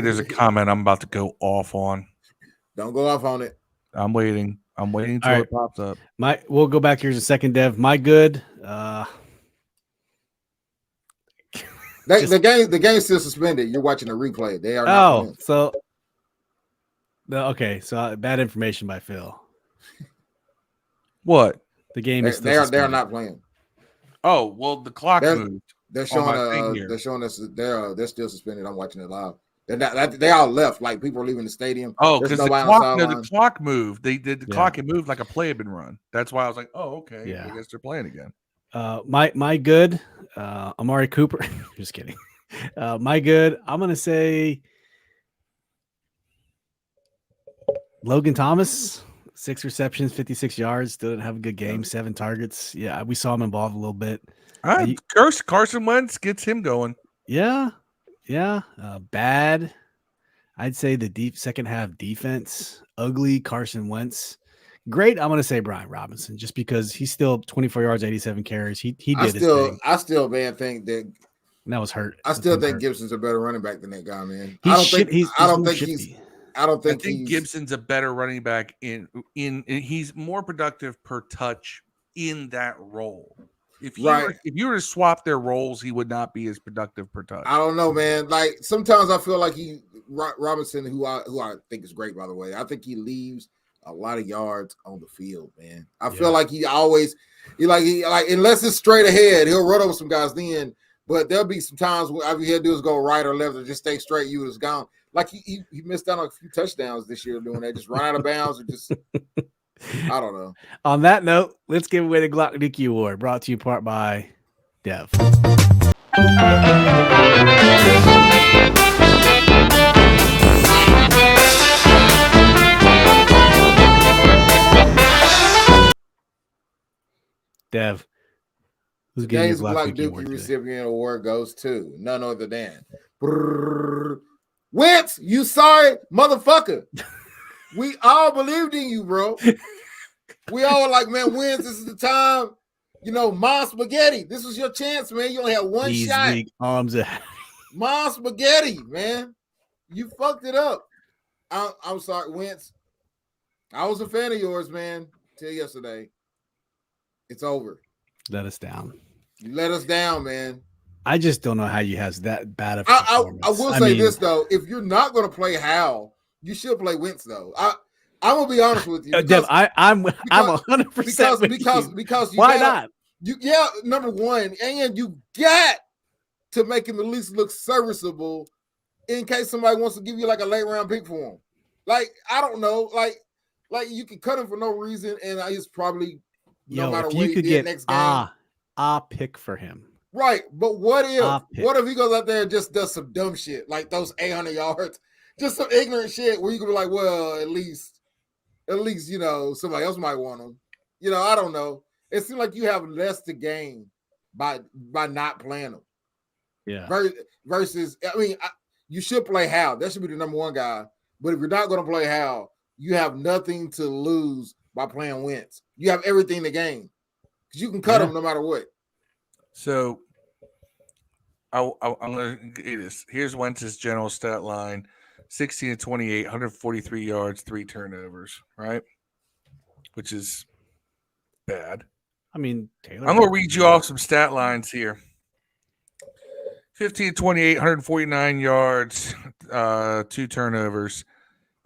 There's a comment I'm about to go off on.
Don't go off on it.
I'm waiting until it pops up.
We'll go back here in a second, Dev. My good.
The game's still suspended. You're watching the replay. They are not playing.
So bad information by Phil.
What?
The game is
they are not playing.
Oh, well, the clock moved.
They're showing us they're still suspended. I'm watching it live. They all left. Like people are leaving the stadium.
Oh, because the clock moved. They did the clock. It moved like a play had been run. That's why I was like, oh, okay. Yeah. I guess they're playing again.
My good, Amari Cooper. Just kidding. My good. I'm gonna say Logan Thomas. 6 receptions, 56 yards. Still didn't have a good game. 7 targets. Yeah, we saw him involved a little bit.
Carson Wentz gets him going.
Yeah. Bad. I'd say the second half defense. Ugly Carson Wentz. Great. I'm going to say Brian Robinson just because he's still 24 yards, 87 carries. He did his thing.
I still, man, think that
was hurt.
I still think Gibson's a better running back than that guy, man.
I think Gibson's a better running back in he's more productive per touch in that role. If you were to swap their roles, he would not be as productive per touch.
I don't know, man. Like sometimes I feel like Robinson, who I think is great, by the way. I think he leaves a lot of yards on the field, man. I feel like he unless it's straight ahead, he'll run over some guys then. But there'll be some times when all he had to do is go right or left or just stay straight. You was gone. Like he missed out on a few touchdowns this year doing that. Just run out of bounds or just I don't know.
On that note, let's give away the Heinicke Award, brought to you part by Dev. Dev, who's getting
James
your
Black Dookie recipient award goes to none other than Wentz. You sorry, motherfucker. We all believed in you, bro. We all were like, man, Wentz, this is the time. You know, Mom Spaghetti. This was your chance, man. You only had one shot.
Arms out.
Mom Spaghetti, man. You fucked it up. I'm sorry, Wentz. I was a fan of yours, man, till yesterday. It's over.
Let us down.
You let us down, man.
I just don't know how you have that bad of performance.
I will say this, though. If you're not going to play Hal, you should play Wentz, though. I'm going to be honest with you.
Dev, I'm 100%
because
why not?
Number one, and you got to make him at least look serviceable in case somebody wants to give you like a late round pick for him. Like, I don't know. Like you can cut him for no reason, and he's probably no matter
if
what
you could
he did
get
next game.
a pick for him.
Right, but what if he goes out there and just does some dumb shit, like those 800 yards, just some ignorant shit where you can be like, well, at least, you know, somebody else might want him. You know, I don't know. It seems like you have less to gain by not playing him.
Yeah.
Versus, I mean, you should play Hal. That should be the number one guy. But if you're not going to play Hal, you have nothing to lose by playing Wentz. You have everything to gain because you can cut him no matter what.
So I'm going to get this. Here's Wentz's general stat line: 16-28, 143 yards, 3 turnovers. Right, which is bad.
I mean, Taylor.
I'm going to read you off some stat lines here. 15-28, 149 yards, 2 turnovers.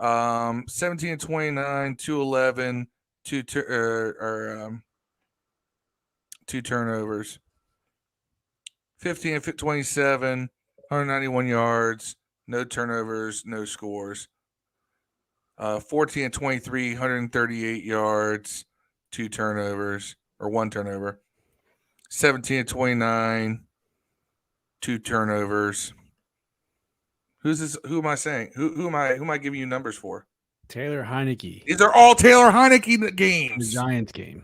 17-29, 211, 2 turnovers. 15-27, 191 yards, no turnovers, no scores. 14-23, 138 yards, 2 turnovers, or 1 turnover. 17-29, 2 turnovers. Who's this? Who am I saying? Who am I giving you numbers for?
Taylor Heinicke.
These are all Taylor Heinicke games.
The Giants game.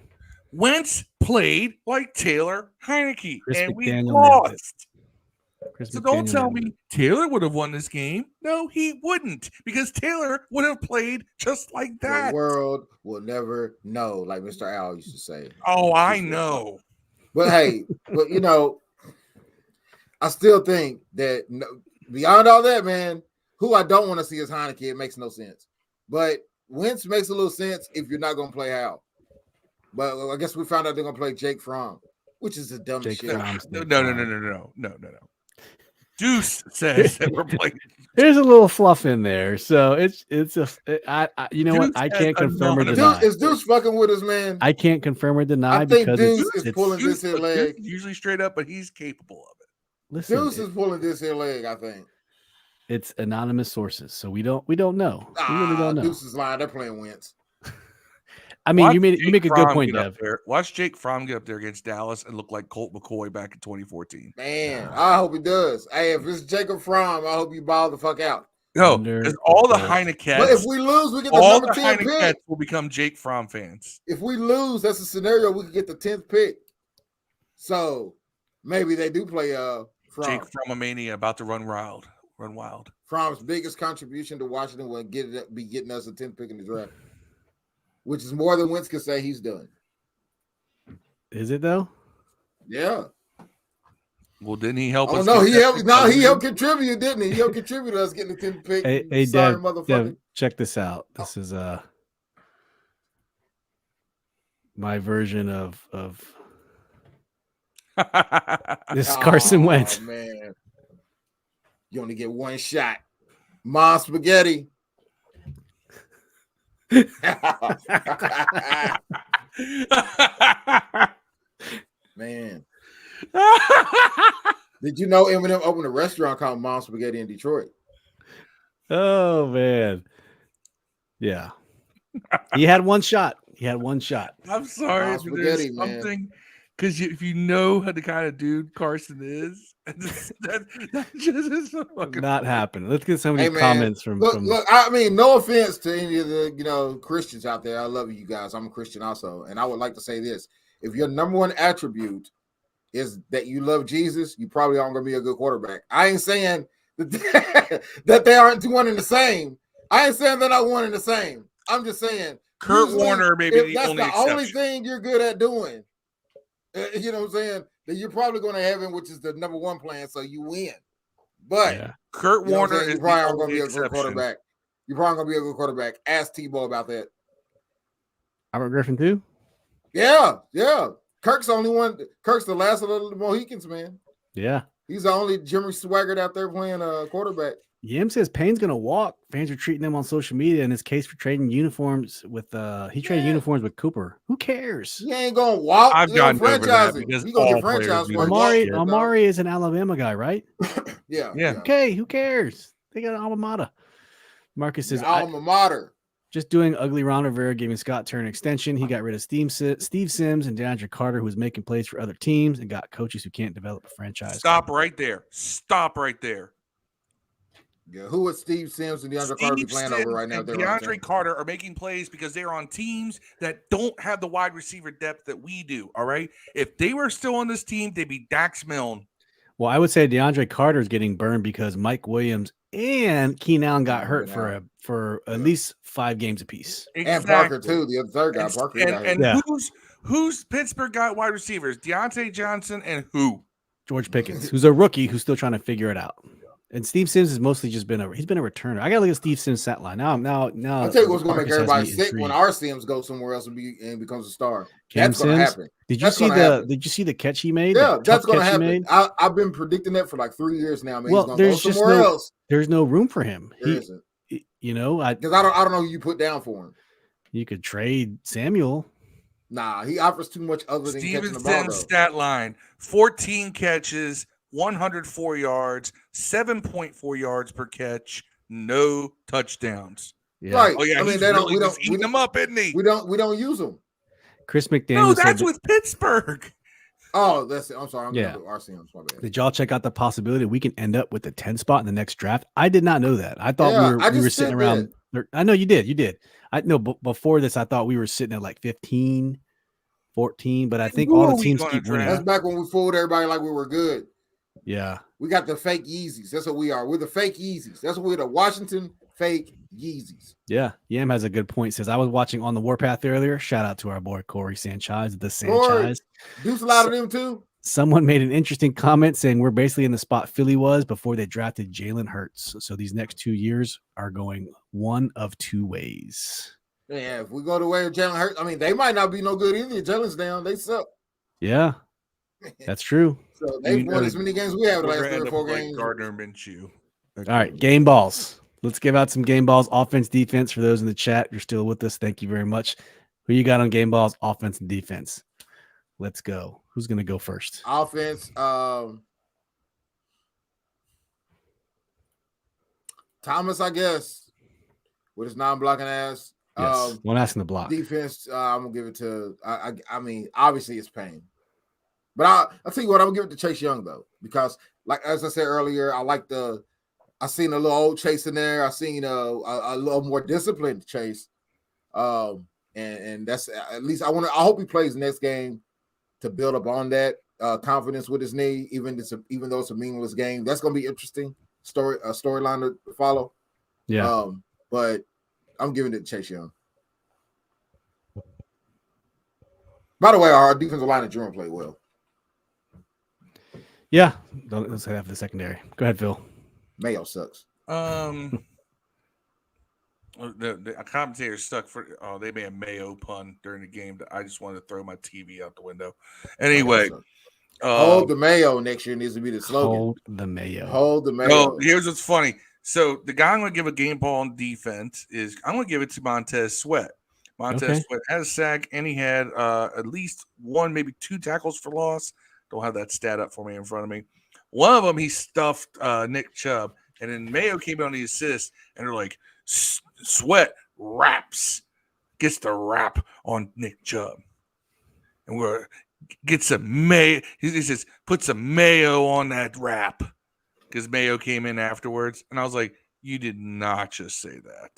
Wentz played like Taylor Heinicke, and we
McDaniel
lost.
Chris
So
McDaniel
don't tell me Taylor would have won this game. No, he wouldn't, because Taylor would have played just like that.
The world will never know, like Mr. Al used to say.
Oh, I know.
But hey, you know, I still think that beyond all that, man, who I don't want to see is Heinicke. It makes no sense. But Wentz makes a little sense if you're not going to play Hal. But I guess we found out they're going to play Jake Fromm, which is the dumbest shit.
No. Deuce says that we're playing.
There's a little fluff in there, so you know what? I can't confirm or deny.
Is Deuce fucking with us, man?
I can't confirm or deny.
I think
because
Deuce is pulling this here leg.
Usually straight up, but he's capable of it.
Listen,
Deuce is pulling this here leg, I think.
It's anonymous sources, so we don't know. We really don't know.
Deuce is lying. They're playing Wentz.
I mean, you make a good point, Dev.
Watch Jake Fromm get up there against Dallas and look like Colt McCoy back in 2014.
Man, I hope he does. Hey, if it's Jacob Fromm, I hope you ball the fuck out.
No, because all the Heinicke.
But if we lose, we get the
all
number 10 pick.
Will become Jake Fromm fans.
If we lose, that's a scenario we could get the 10th pick. So maybe they do play Fromm.
Jake Frommania about to run wild.
Fromm's biggest contribution to Washington will be getting us a 10th pick in the draft, which is more than Wentz can say he's done.
Is it though?
Yeah.
Well, didn't he help us?
Oh no, he helped contribute, didn't he? He helped contribute to us getting the 10th pick.
Hey,
sorry,
Dev,
motherfucker.
Check this out. This is my version of this is Carson Wentz.
Man. You only get one shot. Mom Spaghetti. Man. Did you know Eminem opened a restaurant called Mom Spaghetti in Detroit?
Oh man. Yeah. He had one shot.
I'm sorry,
Mom
but there's
Spaghetti, man.
something because if you know how the kind of dude Carson is, that just is so fucking
Not happening. Let's get some of
Hey,
these
man,
comments from.
Look, I mean, no offense to any of the Christians out there. I love you guys. I'm a Christian also, and I would like to say this: if your number one attribute is that you love Jesus, you probably aren't going to be a good quarterback. I ain't saying that they aren't one and the same. I ain't saying they're not one and the same. I'm just saying
Kurt
usually,
Warner, maybe
if
the
that's
only
the
exception.
only thing you're good at doing. You know what I'm saying? That you're probably going to heaven, which is the number one plan, so you win. But
Yeah.
Kurt Warner
you
is
probably
the
aren't going to
only
be a good
exception.
quarterback. You're probably going to be a good quarterback. Ask Tebow about that.
Robert Griffin too.
Yeah. Kirk's the only one. Kirk's the last of the Mohicans, man.
Yeah.
He's the only Jimmy Swaggart out there playing quarterback.
Yim says Payne's gonna walk. Fans are treating him on social media in his case for trading uniforms with he traded uniforms with Cooper. Who cares?
He ain't gonna walk.
I've gotten over that because
he gonna
all
get franchised
players
for
do
Amari is an Alabama guy, right?
Yeah.
Okay, who cares? They got an alma mater. Marcus says
alma mater.
Just doing ugly Ron Rivera giving Scott Turner an extension. He got rid of Steve Sims and DeAndre Carter, who was making plays for other teams, and got coaches who can't develop a franchise.
Stop right there.
Yeah, who would Steve Sims and DeAndre Carter be playing over right now?
DeAndre Carter are making plays because they're on teams that don't have the wide receiver depth that we do. All right. If they were still on this team, they'd be Dax Milne.
Well, I would say DeAndre Carter is getting burned because Mike Williams and Keenan Allen got hurt for at least 5 games apiece.
Exactly.
And Parker too, the third guy. Parker
who's Pittsburgh got wide receivers? Deontay Johnson and who?
George Pickens, who's a rookie who's still trying to figure it out. And Steve Sims has mostly just been he's been a returner. I gotta look at Steve Sims' stat line. Now
I'll tell you what's gonna make everybody sick when our Sims goes somewhere else and becomes a star.
That's
gonna happen.
Did you see the catch he made?
Yeah, that's gonna happen. I've been predicting that for like 3 years now, man.
Well,
he's gonna go somewhere else.
There's no room for him.
There isn't.
You know,
because I don't know who you put down for him.
You could trade Samuel.
Nah, he offers too much other than catching the ball.
Stevenson's stat line: 14 catches, 104 yards, 7.4 yards per catch, no touchdowns.
Yeah.
Right.
Oh yeah,
I mean,
we don't eating them up, isn't he?
We don't use them.
Chris McDaniel.
No, that's with Pittsburgh.
Oh, that's it. I'm sorry.
RCM's
my bad.
Did y'all check out the possibility we can end up with the 10 spot in the next draft? I did not know that. I thought we were sitting around. I know you did. You did. I know. Before this, I thought we were sitting at like 15, 14. But I think all the teams keep winning.
That's back when we fooled everybody like we were good.
Yeah.
We got the fake Yeezys. That's what we are. We're the fake Yeezys. That's what we're the Washington fake Yeezys.
Yeah. Yam has a good point. Says, I was watching On the Warpath earlier. Shout out to our boy Corey Sanchez, the Sanchez.
Deuce a lot of them too.
Someone made an interesting comment saying we're basically in the spot Philly was before they drafted Jalen Hurts. So these next 2 years are going one of 2 ways.
Yeah, if we go the way of Jalen Hurts, I mean, they might not be no good either. Jalen's down. They suck.
Yeah, that's true.
So they've won as many games we have the last 3 or 4 games.
Gardner Minshew.
All right, game balls. Let's give out some game balls. Offense, defense. For those in the chat, you're still with us. Thank you very much. Who you got on game balls? Offense and defense. Let's go. Who's going to go first?
Offense. Thomas, I guess, with his non-blocking ass.
Yes. One asking the block.
Defense, I'm gonna give it to. I mean, obviously it's Payne, but I'll tell you what, I'm gonna give it to Chase Young though, because like as I said earlier, I seen a little old Chase in there. I seen a little more disciplined Chase, and that's at least I hope he plays next game to build up on that confidence with his knee. Even though it's a meaningless game, that's gonna be interesting storyline to follow.
Yeah,
but I'm giving it to Chase Young. By the way, our defensive line and Jerome played well.
Yeah, let's head after the secondary. Go ahead, Phil.
Mayo sucks.
The commentator stuck for they made a Mayo pun during the game that I just wanted to throw my TV out the window. Anyway,
hold the Mayo next year needs to be the slogan.
Hold the Mayo.
Hold the Mayo.
Well, here's what's funny. So the guy I'm going to give a game ball on defense is I'm going to give it to Montez Sweat. Montez Sweat had a sack, and he had at least one, maybe 2 tackles for loss. Don't have that stat up for me in front of me. One of them, he stuffed Nick Chubb, and then Mayo came on the assist, and they're like, Sweat gets the rap on Nick Chubb. And we're get some mayo. He says, put some mayo on that rap. Because Mayo came in afterwards, and I was like, you did not just say that.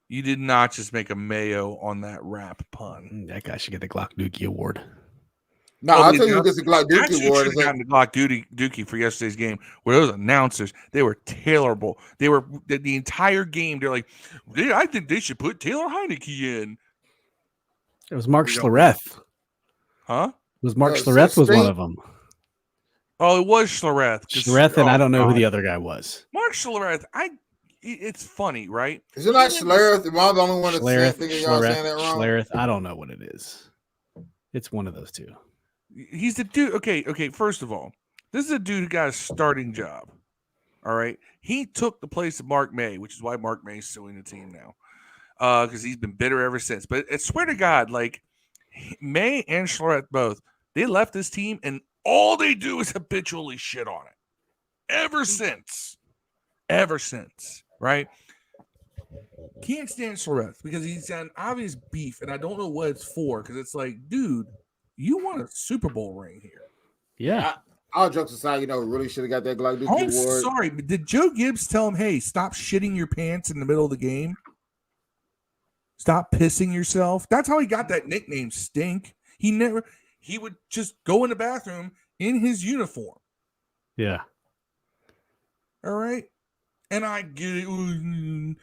You did not just make a mayo on that rap pun.
That guy should get the Glock Dookie Award.
No, I'll tell you who gets the Glock Dookie Award.
Should have gotten the Glock Dookie for yesterday's game, where those announcers, they were terrible. They were the entire game. They're like, I think they should put Taylor Heinicke in.
It was Mark Schlereth.
Huh?
It was Mark Schlereth was one of them.
Oh, it was Schlereth.
Schlereth, and I don't know who the other guy was.
Mark Schlereth. It's funny, right?
Is it not Schlereth? Am I the only one that's
thinking
y'all saying that wrong?
Schlereth. I don't know what it is. It's one of those two.
He's the dude. Okay. First of all, this is a dude who got a starting job. All right. He took the place of Mark May, which is why Mark May is suing the team now. Because he's been bitter ever since. But I swear to God, like May and Schlereth both, they left this team and all they do is habitually shit on it. Ever since. Right? Can't stand Schlereth because he's got an obvious beef, and I don't know what it's for. Because it's like, dude, you won a Super Bowl ring here.
Yeah.
All jokes aside, really should have got that Glock Dookie Award.
I'm sorry, but did Joe Gibbs tell him, hey, stop shitting your pants in the middle of the game? Stop pissing yourself? That's how he got that nickname, Stink. He would just go in the bathroom in his uniform.
Yeah.
All right. And I get it.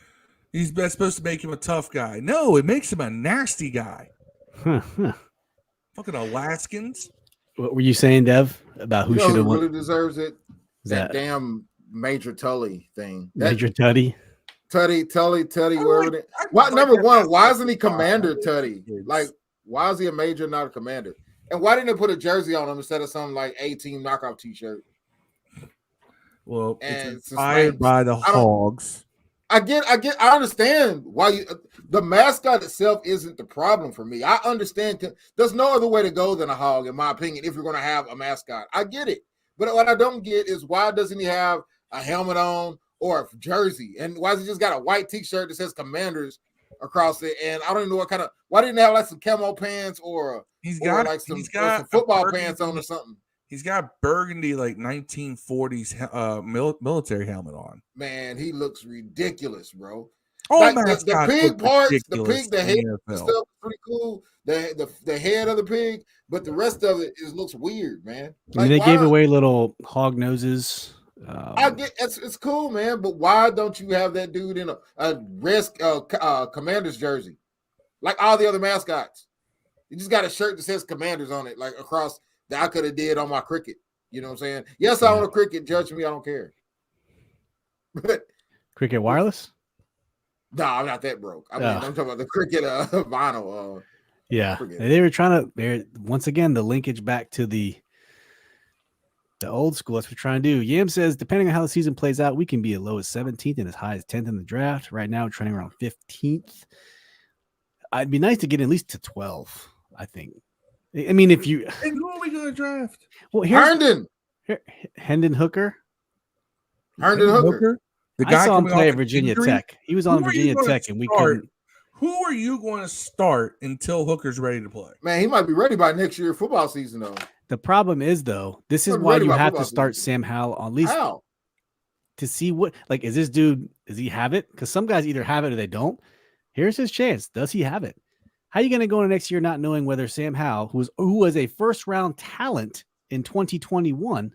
He's supposed to make him a tough guy. No, it makes him a nasty guy. Fucking Alaskans.
What were you saying, Dev, about who should have won?
Really deserves it? That damn Major Tully thing.
Major Tutty?
Tully, whatever. Number one, why isn't he Commander Tutty? Like, why is he a major, not a commander? And why didn't they put a jersey on him instead of some like A-team knockout t-shirt?
Well, it's inspired by the Hogs.
I understand why the mascot itself isn't the problem for me. I understand there's no other way to go than a hog, in my opinion, if you're going to have a mascot. I get it. But what I don't get is why doesn't he have a helmet on or a jersey? And why has he just got a white t-shirt that says Commanders across it? And I don't even know why didn't he have like some camo pants or some football pants on or something?
He's got burgundy, like 1940s military helmet on.
Man, he looks ridiculous, bro.
Oh,
like the pig parts, the head stuff is pretty cool. The head of the pig, but the rest of it looks weird, man.
Like, they gave away little hog noses.
I get it's cool, man, but why don't you have that dude in a Commanders jersey, like all the other mascots? You just got a shirt that says Commanders on it, like across. That I could have did on my cricket. You know what I'm saying? Yes, I own a cricket. Judge me. I don't care.
Cricket wireless?
No, I'm not that broke. I'm talking about the cricket vinyl.
Yeah. They were trying to, once again, the linkage back to the old school. That's what we're trying to do. Yam says, depending on how the season plays out, we can be as low as 17th and as high as 10th in the draft. Right now, we're trending around 15th. It'd be nice to get at least to 12, I think. I mean, if you
and who are we going to draft?
Well, Hendon Hooker.
Herndon Hooker.
The guy
I saw him play at Virginia Tech. He was on Virginia Tech, and we couldn't.
Who are you going to start until Hooker's ready to play?
Man, he might be ready by next year football season, though.
The problem is, though, this is why you have to start Sam Howell on least to see what, like, is this dude, does he have it? Because some guys either have it or they don't. Here's his chance. Does he have it? How are you going to go into next year not knowing whether Sam Howell, who was a first-round talent in 2021,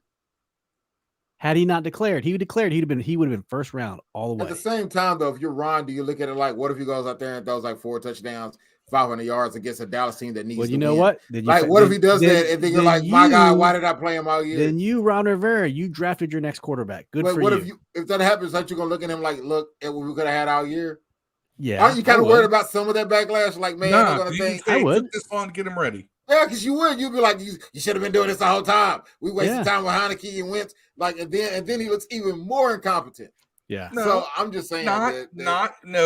had he not declared, he would have been first round all the way.
At the same time, though, if you're Ron, do you look at it like, what if he goes out there and throws like 4 touchdowns, 500 yards against a Dallas team that needs to win?
Well, you know what?
What if he does that and then you're like, my God, why did I play him all year?
Then you, Ron Rivera, you drafted your next quarterback. Good for you.
If that happens, aren't you going to look at him like, look at what we could have had all year?
Yeah.
Aren't you kind of worried about some of that backlash? Like, man,
I would. Took this fun to get him ready.
Yeah, because you'd be like, you should have been doing this the whole time. We wasted
Yeah.
time with Heinicke and Wentz. Like, and then he looks even more incompetent.
Yeah.
No,
So I'm just saying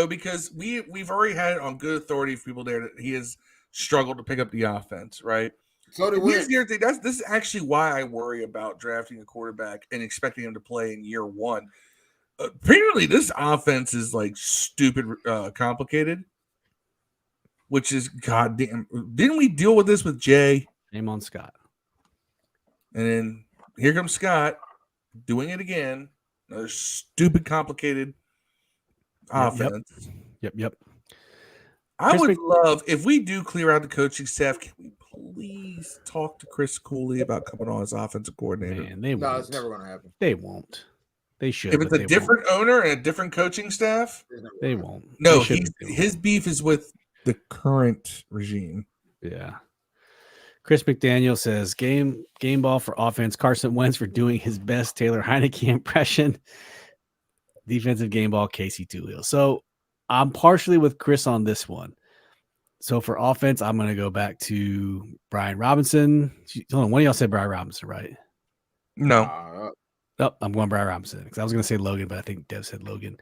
because we've already had it on good authority for people there that he has struggled to pick up the offense, right?
So did
Here's
Wentz.
the other thing. This is actually why I worry about drafting a quarterback and expecting him to play in year one. Apparently, this offense is like stupid complicated, which is goddamn. Didn't we deal with this with Jay?
Name on Scott.
And then here comes Scott doing it again. Another stupid, complicated offense.
Yep.
I would love if we do clear out the coaching staff. Can we please talk to Chris Cooley about coming on as offensive coordinator?
Man, they won't.
No, it's never going to happen.
They won't. They should.
If it's a different owner and a different coaching staff,
they won't.
No,
They
his beef is with the current regime.
Yeah. Chris McDaniel says game ball for offense. Carson Wentz for doing his best Taylor Heinicke impression. Defensive game ball, Casey Tuhill. So I'm partially with Chris on this one. So for offense, I'm going to go back to Brian Robinson. Hold on, one of y'all said Brian Robinson, right?
No.
I'm going Brian Robinson because I was going to say Logan, but I think Dev said Logan.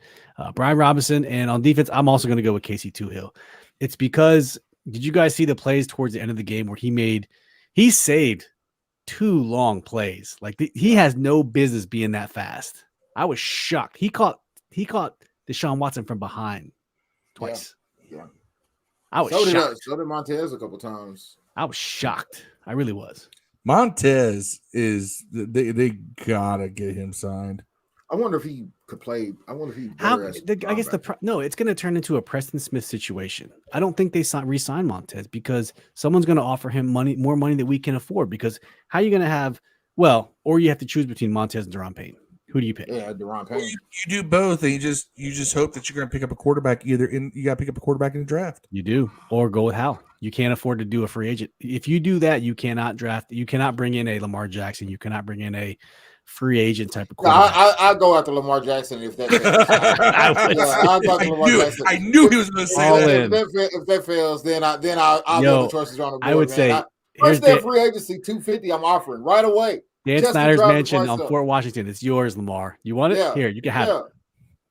Brian Robinson. And on defense, I'm also going to go with Casey Tuhill. It's because, did you guys see the plays towards the end of the game where he saved 2 long plays? Like he has no business being that fast. I was shocked. He caught Deshaun Watson from behind twice.
Yeah.
I was shocked.
So did Montez a couple times.
I was shocked. I really was.
Montez is they gotta get him signed.
I wonder if he could play. I wonder if he.
It's going to turn into a Preston Smith situation. I don't think they re-sign Montez because someone's going to offer him more money that we can afford. Because how are you going to have? Well, or you have to choose between Montez and Deron Payne. Who do you pick?
Yeah, Deron Payne.
Well, you do both, and you just hope that you're going to pick up a quarterback. You got to pick up a quarterback in the draft.
You do, or go with Hal. You can't afford to do a free agent. If you do that, you cannot draft. You cannot bring in a Lamar Jackson. You cannot bring in a free agent type of quarterback.
I'll go after Lamar Jackson if that fails.
I knew he was going to say that.
If that fails, then I'll go the choices on the board.
I would say
first day free agency, $250. I'm offering right away.
Dan Snyder's mansion on Fort Washington. It's yours, Lamar. You want it?
Yeah.
Here, you can have it.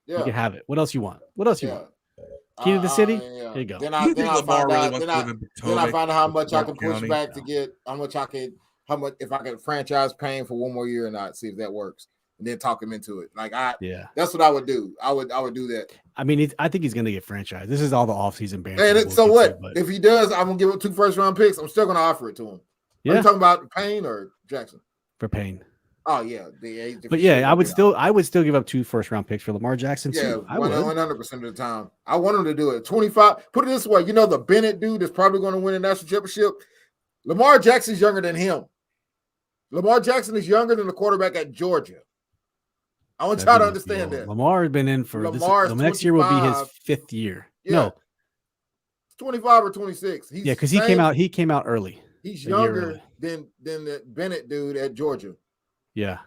Yeah.
You can have it. What else you want? What else you want? Key to the city? Here you go.
Then I find out how much I can push back to get how much if I can franchise paying for one more year or not, see if that works. And then talk him into it. That's what I would do. I would do that.
I mean, I think he's going to get franchised. This is all the offseason banter.
And so what? If he does, I'm going to give him 2 first-round picks. I'm still going to offer it to him.
Yeah.
Are you talking about Payne or Jackson?
For Payne.
Oh yeah,
but yeah, I would still give up 2 first-round picks for Lamar Jackson too.
Yeah, 100% of the time. I want him to do it. 25. Put it this way, the Bennett dude is probably going to win a national championship. Lamar Jackson's younger than him. Lamar Jackson is younger than the quarterback at Georgia. I want y'all to understand that.
Lamar has been in for the next year will be his 5th year. Yeah. No,
25 or 26.
Because he came out early.
He's younger than the Bennett dude at Georgia.
Yeah.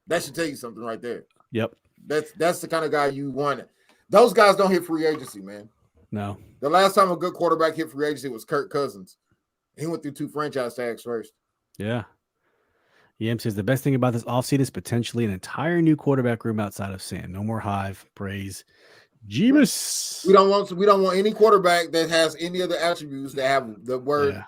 That should tell you something right there.
Yep.
That's the kind of guy you want. Those guys don't hit free agency, man.
No.
The last time a good quarterback hit free agency was Kirk Cousins. He went through 2 franchise tags first.
Yeah. EM says the best thing about this offseason is potentially an entire new quarterback room outside of Sam. No more Hive, Braze, Jeebus.
We don't want any quarterback that has any other attributes that have the word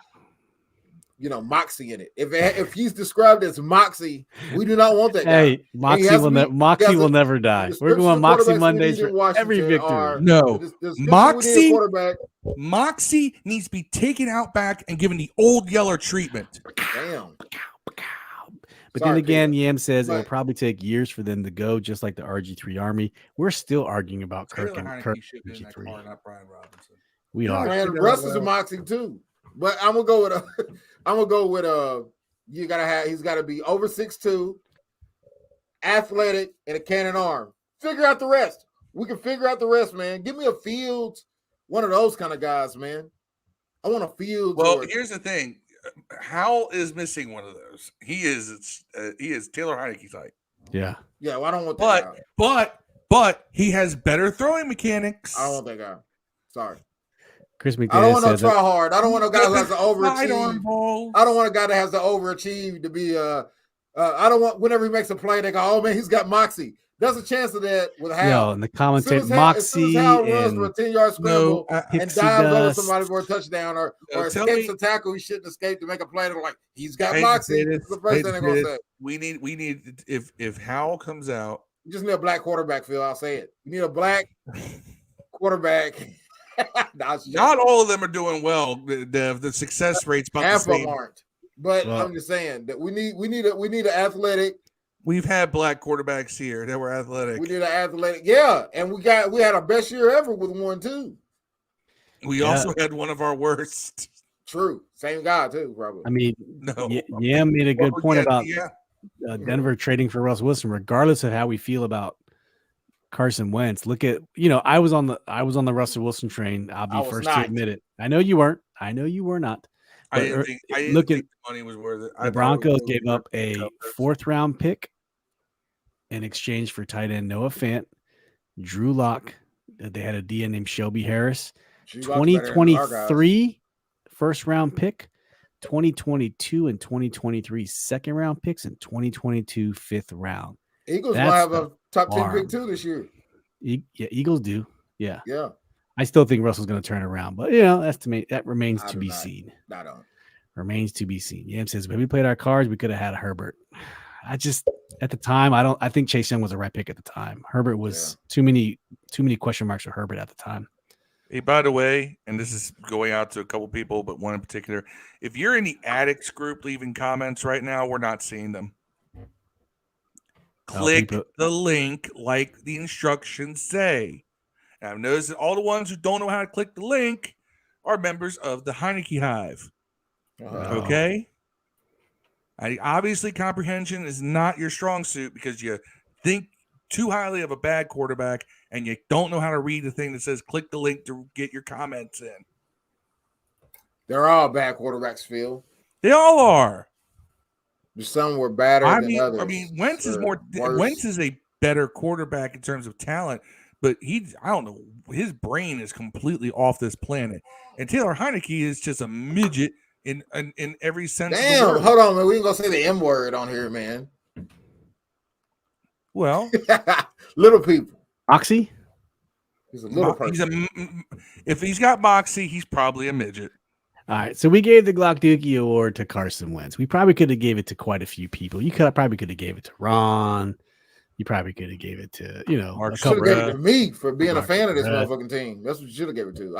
moxie in it. If he's described as moxie, we do not want that guy.
Hey, Moxie will never die. We're going Moxie Mondays for every victory.
No, Moxie needs to be taken out back and given the old Yeller treatment.
Damn.
But then again, Yam says it'll probably take years for them to go, just like the RG3 Army. We're still arguing about Kirk and RG3.
Not Brian Robinson.
We are.
And Russ is a Moxie too. But I'm gonna go with he's gotta be over 6'2", athletic, and a cannon arm. Figure out the rest. We can figure out the rest, man. Give me a Fields, one of those kind of guys, man. I want a Fields.
Well, here's the thing. Hal is missing one of those. He is Taylor Heinicke's height.
Yeah.
Yeah, well, I don't want that
guy. But he has better throwing mechanics.
I don't want that guy. Sorry.
Chris
I don't
McDaniel
want no
says
try hard. I don't want no guy who has to
Sidearm
overachieve.
balls.
I don't want a guy that has to overachieve to be I don't want whenever he makes a play, they go, oh man, he's got moxie. There's a chance of that with Hal.
and the commentator
as
Moxie
Hal runs for a
and
10-yard scramble and
Pixie
dives over
dust.
somebody for a touchdown or escapes a tackle he shouldn't escape to make a play, they're like, he's got moxie. That's the first thing they're gonna say.
We need if Hal comes out.
You just need a black quarterback, Phil. I'll say it. You need a black quarterback.
Not all of them are doing well. The success rate's about
half
the same.
of them aren't. But I'm just saying that we need an athletic.
We've had black quarterbacks here that were athletic.
We need an athletic, yeah, and we had our best year ever with 1-2.
We also had one of our worst.
True, same guy too, probably.
I mean,
no,
made a good point about
yeah.
Denver trading for Russell Wilson, regardless of how we feel about Carson Wentz. Look at I was on the Russell Wilson train. I'll be first to admit it. I know you weren't. I know you were not.
I didn't think the money was worth it.
The Broncos gave up a 4th-round pick in exchange for tight end Noah Fant, Drew Lock. They had a DN named Shelby Harris. 2023 1st-round pick, 2022 and 2023 2nd-round picks, and 2022 5th round.
Eagles might have a top 10 pick too this year.
Eagles do. Yeah.
Yeah.
I still think Russell's going to turn around, but that remains to be seen.
I don't.
Remains to be seen. Yam says, when we played our cards, we could have had Herbert. I just at the time, I think Chase Young was the right pick at the time. Herbert was too many question marks for Herbert at the time.
Hey, by the way, and this is going out to a couple people, but one in particular, if you're in the Addicts group leaving comments right now, we're not seeing them. Click the link like the instructions say. And I've noticed that all the ones who don't know how to click the link are members of the Heinicke Hive. Okay? Obviously, comprehension is not your strong suit because you think too highly of a bad quarterback and you don't know how to read the thing that says click the link to get your comments in.
They're all bad quarterbacks, Phil.
They all are.
Some were better than others.
I mean, Wentz is a better quarterback in terms of talent, but I don't know, his brain is completely off this planet. And Taylor Heinicke is just a midget in every sense.
Damn,
of the word.
Hold on, man. We ain't gonna say the M word on here, man.
Well,
little people.
Moxie?
He's a little person.
If he's got moxie, he's probably a midget.
All right, so we gave the Glock Dookie Award to Carson Wentz. We probably could have gave it to quite a few people. You probably could have gave it to Ron. You probably could have gave it to,
a couple. Gave it to me for being a fan of this motherfucking team. That's what you should have gave it to.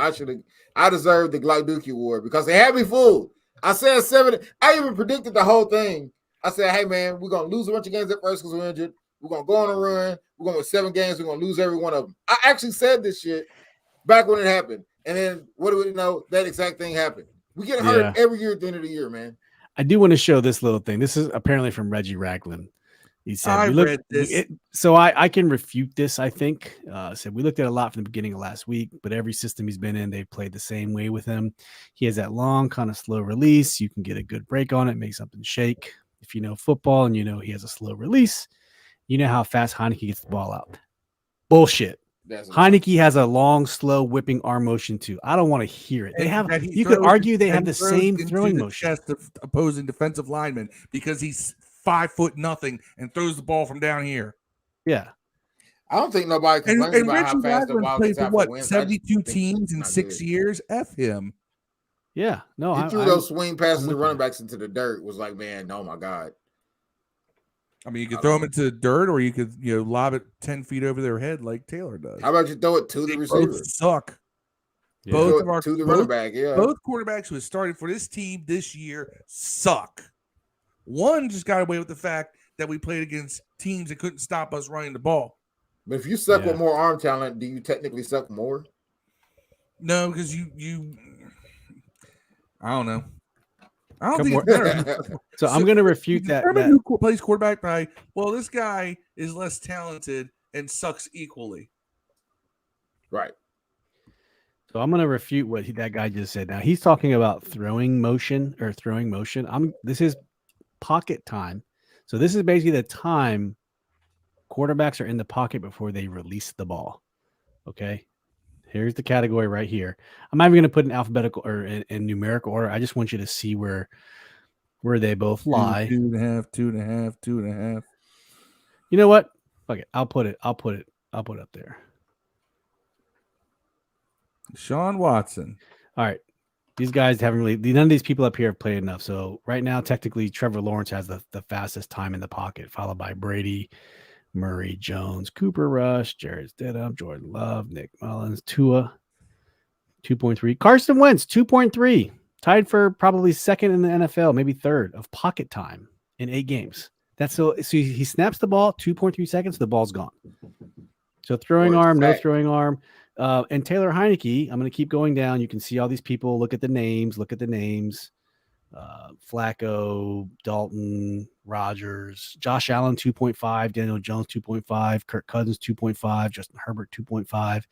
I deserved the Glock Dookie Award because they had me fooled. I said 7. I even predicted the whole thing. I said, hey man, we're gonna lose a bunch of games at first because we're injured. We're gonna go on a run. We're going to win 7 games. We're gonna lose every one of them. I actually said this shit back when it happened. And then what do we know? That exact thing happened. We get hurt every year at the end of the year, man.
I do want to show this little thing. This is apparently from Reggie Ragland. He said,
I read this.
So I can refute this, I think. Said we looked at a lot from the beginning of last week, but every system he's been in, they've played the same way with him. He has that long, kind of slow release. You can get a good break on it, make something shake. If you know football and he has a slow release, you know how fast Heinicke gets the ball out. Bullshit. Heinicke has a long, slow whipping arm motion too. I don't want to hear it. They have. You could argue they have the same throwing motion.
Chest of opposing defensive lineman because he's 5'0" and throws the ball from down here.
Yeah,
I don't think nobody complains about how fast the Wildcats have to win.
72 teams in 6 years. F him.
Yeah, no.
He threw those swing passes to running backs into the dirt. Was like, man, oh my god.
I mean, you could throw them into the dirt, or you could, lob it 10 feet over their head like Taylor does.
How about you throw it to the receiver?
Both suck.
Yeah.
Both of our to the running back. Yeah.
Both quarterbacks who have started for this team this year suck. One just got away with the fact that we played against teams that couldn't stop us running the ball.
But if you suck with more arm talent, do you technically suck more?
No, because you. I don't know. I don't think it's better.
So I'm going to refute that.
Who plays quarterback by, this guy is less talented and sucks equally.
Right.
So I'm going to refute what that guy just said. Now he's talking about throwing motion. This is pocket time. So this is basically the time quarterbacks are in the pocket before they release the ball. Okay. Here's the category right here. I'm not even going to put in alphabetical or in numerical order. I just want you to see where they both lie.
2.5, 2.5, 2.5.
You know what? Fuck it. I'll put it up there.
Sean Watson.
All right. These guys haven't really, none of these people up here have played enough. So right now, technically, Trevor Lawrence has the fastest time in the pocket, followed by Brady, Murray, Jones, Cooper Rush, Jared Stidham, Jordan Love, Nick Mullins, Tua, 2.3. Carson Wentz, 2.3. Tied for probably second in the NFL, maybe third of pocket time in 8 games. That's so he snaps the ball, 2.3 seconds, the ball's gone. So throwing arm, no throwing arm. And Taylor Heinicke, I'm going to keep going down. You can see all these people. Look at the names. Flacco, Dalton, Rodgers, Josh Allen, 2.5, Daniel Jones, 2.5, Kirk Cousins, 2.5, Justin Herbert, 2.5,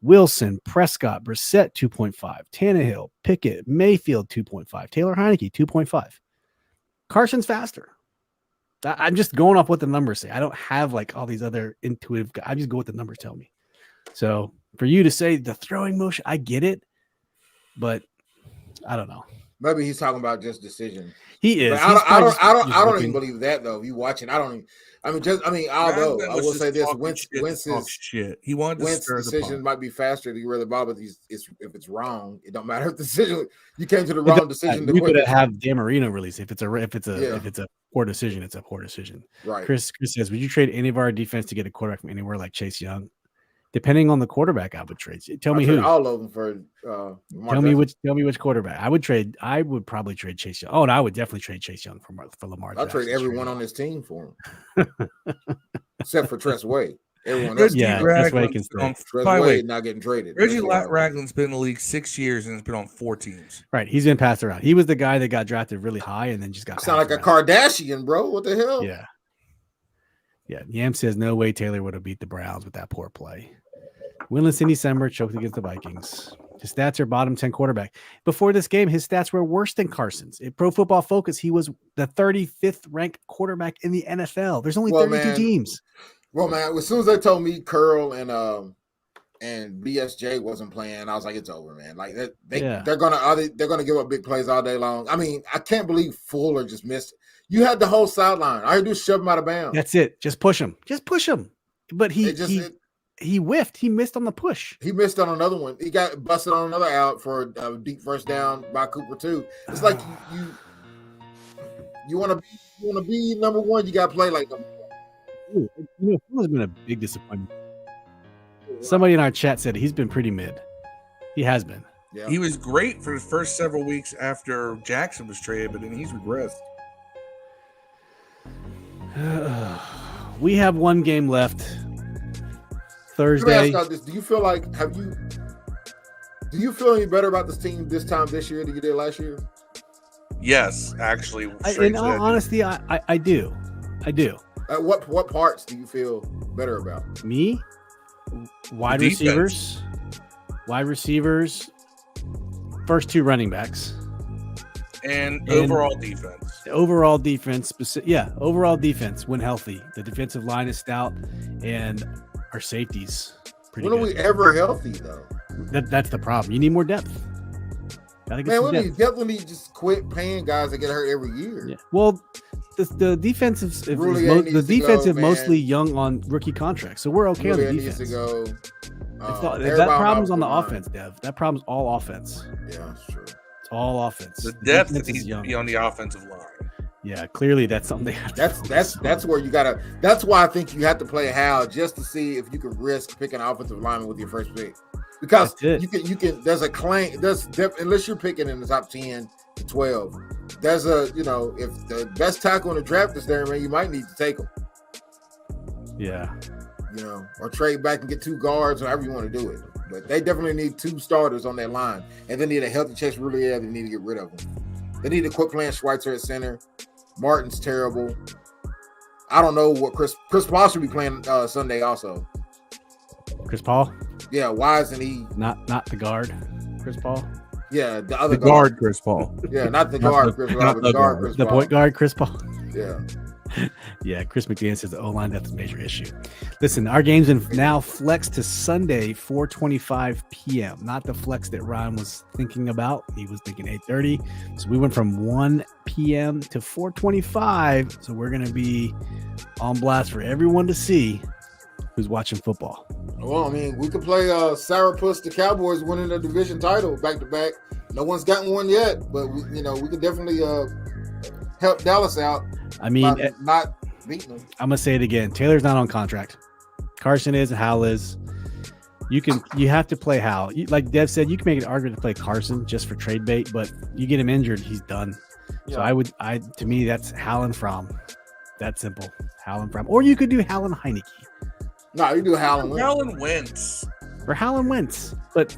Wilson, Prescott, Brissett, 2.5, Tannehill, Pickett, Mayfield, 2.5, Taylor Heinicke, 2.5. Carson's faster. I'm just going off what the numbers say. I don't have like all these other intuitive. I just go what the numbers tell me. So for you to say the throwing motion, I get it, but I don't know.
Maybe he's talking about just decision.
He is.
I don't even believe that though. If you watching, although I will say this: Wentz is
shit. He wanted to
Wentz decision might be faster to get rid of the ball, but if it's wrong, it don't matter if the decision you came to the wrong decision.
You could have Dan Marino release if it's a poor decision. It's a poor decision.
Right.
Chris says, would you trade any of our defense to get a quarterback from anywhere like Chase Young? Depending on the quarterback, I would trade. Tell me who.
All of them for.
Tell me which quarterback I would trade. I would probably trade Chase Young. Oh, and I would definitely trade Chase Young for Lamar.
I'll trade everyone on this team for him, except for Tress Way. Everyone else,
Tress Way can stay.
Tress Way not getting traded.
Reggie Ragland's been in the league 6 years and has been on 4 teams.
Right, he's been passed around. He was the guy that got drafted really high and then just got.
Sound like a Kardashian, bro. What the hell?
Yeah. Yam says no way Taylor would have beat the Browns with that poor play. Winless in December, choked against the Vikings. His stats are bottom 10 quarterback. Before this game, his stats were worse than Carson's. At Pro Football Focus, he was the 35th ranked quarterback in the NFL. There's only 32 teams.
Well, man, as soon as they told me Curl and BSJ wasn't playing, I was like, it's over, man. Like they're gonna give up big plays all day long. I mean, I can't believe Fuller just missed. You had the whole sideline. All you do is shove him out of bounds.
That's it. Just push him. But he whiffed. He missed on the push.
He missed on another one. He got busted on another out for a deep first down by Cooper too. It's like you want to be number one. You got to play like number one.
Fuller's been a big disappointment. Somebody in our chat said he's been pretty mid. He has been.
Yeah. He was great for the first several weeks after Jackson was traded, but then he's regressed.
We have one game left. Thursday.
Do you feel like do you feel any better about this team this time this year than you did last year?
Yes, actually.
In all honesty, I do.
What parts do you feel better about?
Me? Wide receivers, first 2 running backs.
And overall defense.
Overall defense, overall defense when healthy. The defensive line is stout, and our safeties pretty good.
When are we ever healthy, though?
That's the problem. You need more depth.
Man, we definitely just quit paying guys that get hurt every year.
Yeah. Well, the defensive mostly young on rookie contracts, so we're okay on the defense. That problem's on the offense, Dev. That problem's all offense.
Yeah, that's true.
It's all offense.
The depth needs to be on the offensive line.
Yeah, clearly that's something they have to
that's where you gotta. That's why I think you have to play Hal just to see if you can risk picking an offensive lineman with your first pick, because you can. There's a claim. There's depth, unless you're picking in the top 10 to 12. There's if the best tackle in the draft is there, man, you might need to take him.
Yeah,
or trade back and get 2 guards, or however you want to do it. But they definitely need 2 starters on their line, and they need a healthy Chase Roulier. They need to get rid of them. They need to quit playing Schweitzer at center. Martin's terrible. I don't know what Chris Paul should be playing Sunday also.
Chris Paul?
Yeah, why isn't he
not the guard, Chris Paul?
Yeah, the other
guard Chris Paul.
Yeah, not the guard Chris Paul, but the guard Chris Paul.
The point guard Chris Paul.
Yeah.
Yeah, Chris McDaniel says the O-line, that's a major issue. Listen, our game's been now flexed to Sunday, 4:25 p.m. Not the flex that Ryan was thinking about. He was thinking 8:30. So we went from 1 p.m. to 4:25. So we're going to be on blast for everyone to see who's watching football.
Well, I mean, we could play Sourpuss the Cowboys winning the division title back to back. No one's gotten one yet, but we could definitely help Dallas out.
I mean,
by not beating them.
I'm gonna say it again. Taylor's not on contract. Carson is, and Hal is. You have to play Hal. Like Dev said, you can make an argument to play Carson just for trade bait, but you get him injured, he's done. Yeah. So to me, that's Hal and Fromm. That simple. Hal and Fromm. Or you could do Hal and Heinicke.
No, you do Hal and Wentz.
Hal and Wentz.
Or Hal and Wentz. But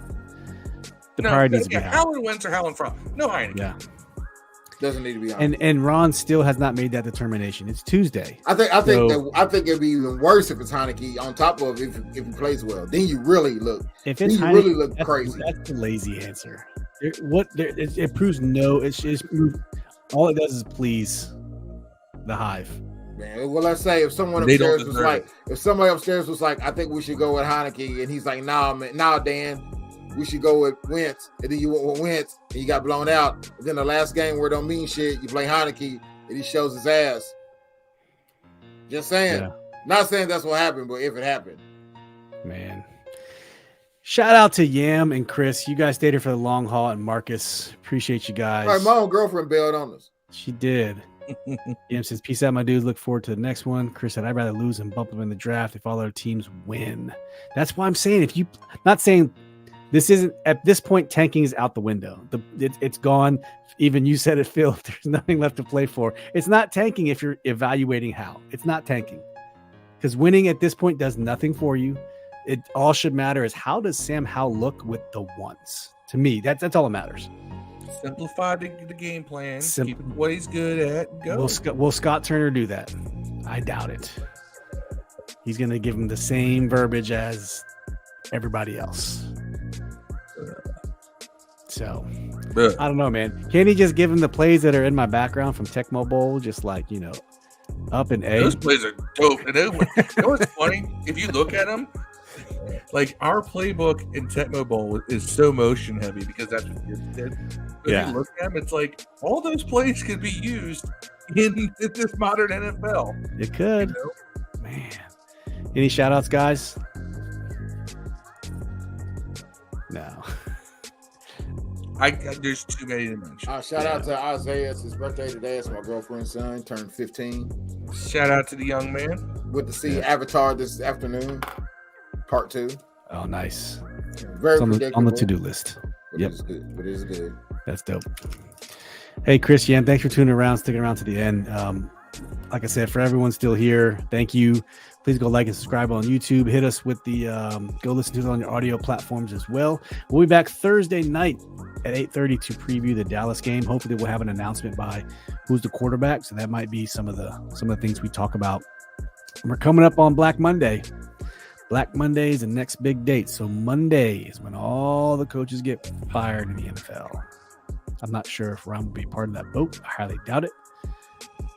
the priority needs to be
Hal and Wentz or Hal and Fromm. No Heinicke.
Yeah.
Doesn't need to be on.
And Ron still has not made that determination. It's Tuesday.
I think it'd be even worse if it's Heinicke on top of if he plays well. Then you really look.
If it's Heinicke,
really look crazy.
That's the lazy answer. It proves no. It's just all it does is please the hive.
Man, well, let's say if somebody upstairs was like, I think we should go with Heinicke, and he's like, nah, Dan. We should go with Wentz, and then you went with Wentz, and you got blown out. And then the last game where it don't mean shit, you play Heinicke, and he shows his ass. Just saying. Yeah. Not saying that's what happened, but if it happened.
Man. Shout out to Yam and Chris. You guys stayed here for the long haul, and Marcus. Appreciate you guys.
All right, my own girlfriend bailed on us.
She did. Yam says, peace out, my dudes. Look forward to the next one. Chris said, I'd rather lose and bump them in the draft if all our teams win. That's why I'm saying, not saying this isn't at this point, tanking is out the window. It's gone. Even you said it, Phil. There's nothing left to play for. It's not tanking if you're evaluating how. It's not tanking because winning at this point does nothing for you. It all should matter is how does Sam Howell look with the ones? To me, that's all that matters.
Simplify the game plan. Keep what he's good at. Go.
Will Scott Turner do that? I doubt it. He's going to give him the same verbiage as everybody else. So, I don't know, man. Can't he just give him the plays that are in my background from Tecmo Bowl? Just like, up in A.
Those plays are dope. And you know what's funny? If you look at them, like our playbook in Tecmo Bowl is so motion heavy because that's what you did. If you look at them, it's like all those plays could be used in this modern NFL.
It could. Man. Any shout outs, guys? No.
There's too many to mention.
Shout out to Isaiah. It's his birthday today. It's my girlfriend's son. Turned 15.
Shout out to the young man.
Went to see Avatar this afternoon. Part 2.
Oh, nice.
Very
on the to-do list.
But it's good. But it's good.
That's dope. Hey, Chris Yan, thanks for sticking around to the end. Like I said, for everyone still here, thank you. Please go like and subscribe on YouTube. Hit us with the go listen to it on your audio platforms as well. We'll be back Thursday night at 8:30 to preview the Dallas game. Hopefully, we'll have an announcement by who's the quarterback. So that might be some of the things we talk about. We're coming up on Black Monday. Black Monday is the next big date. So Monday is when all the coaches get fired in the NFL. I'm not sure if Ron will be part of that boat. I highly doubt it,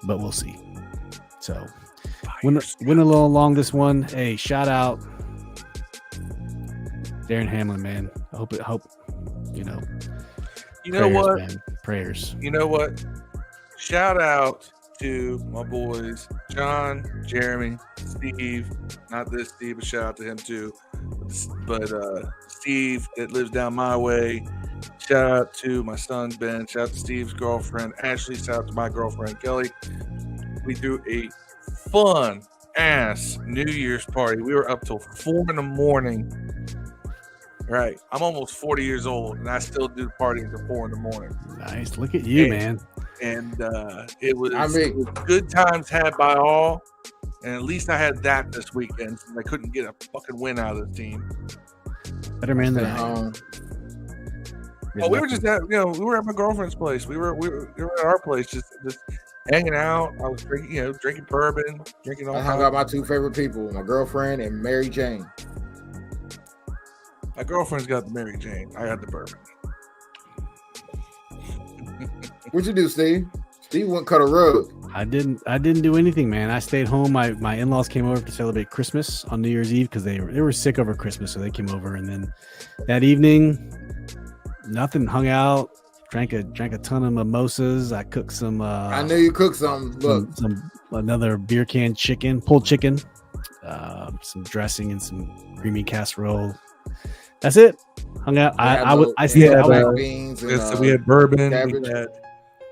but we'll see. So went a little long this one. Hey, shout out Darren Hamlin, man. I hope you know
prayers, what?
Man. Prayers.
You know what? Shout out to my boys, John, Jeremy, Steve. Not this Steve, but shout out to him too. But Steve that lives down my way. Shout out to my son Ben. Shout out to Steve's girlfriend Ashley. Shout out to my girlfriend Kelly. We threw a fun ass New Year's party. We were up till 4 a.m. Right. I'm almost 40 years old and I still do the party until 4 a.m.
Nice. Look at you, man.
And it was good times had by all. And at least I had that this weekend since I couldn't get a fucking win out of the team.
Better man than I am.
We were just at, we were at my girlfriend's place. We were at our place, just hanging out. I was drinking bourbon, drinking all.
I hung out my two favorite people, my girlfriend and Mary Jane.
My girlfriend's got the Mary Jane. I got the bourbon.
What'd you do, Steve? Steve wouldn't cut a rug.
I didn't do anything, man. I stayed home. My in-laws came over to celebrate Christmas on New Year's Eve because they were sick over Christmas, so they came over. And then that evening, nothing. Hung out, drank a ton of mimosas. I cooked some.
I knew you cooked some. Look,
another beer can pulled chicken, some dressing and some creamy casserole. That's it. Hung out. I stayed out.
Beans and,
So we had bourbon.
cabbage.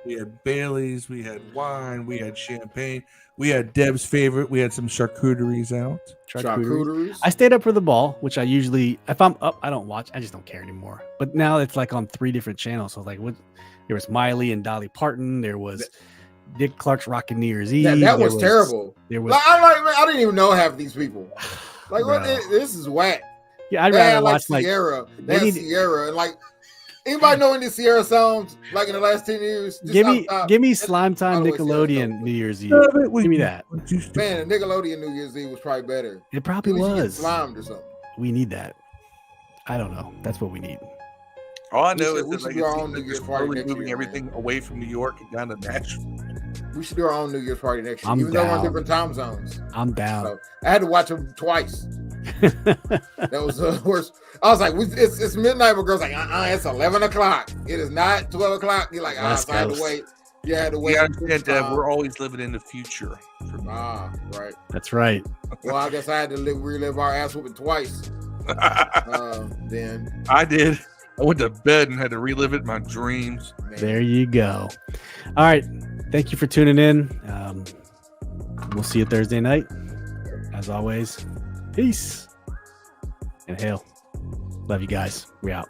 We had Baileys, we had wine, we had champagne, we had Deb's favorite. We had some charcuteries out.
Charcuteries.
I stayed up for the ball, which I usually, if I'm up, I don't watch. I just don't care anymore. But now it's like on 3 different channels. So like, there was Miley and Dolly Parton. There was Dick Clark's Rockin' New Year's Eve.
That was terrible.
There was.
I didn't even know half of these people. Like, what? This is whack.
Yeah, I'd rather watch
Sierra. They had Sierra and like. Anybody know any Sierra songs like in the last 10 years?
Give me Slime Time Nickelodeon New Year's Eve. Give me that.
Man, Nickelodeon New Year's Eve was probably better.
It probably was.
Slimed or something.
We need that. I don't know. That's what we need.
All I know is
we
that
should do our own New Year's party next
moving
year,
everything away from New York and down to Nashville.
We should do our own New Year's party next year,
I'm
even though we're on
down.
different time zones.
I'm down.
So I had to watch them twice. That was the worst. I was like, it's midnight, but girls like, it's 11 o'clock. It is not 12 o'clock. You're like, so I had to wait. You had to wait.
Yeah, I understand, Deb. We're always living in the future.
Right.
That's right.
Well, I guess I had to relive our ass whooping twice. Then
I did. I went to bed and had to relive it in my dreams.
Man.
There you go. All right. Thank you for tuning in. We'll see you Thursday night. As always, peace and hail. Love you guys. We out.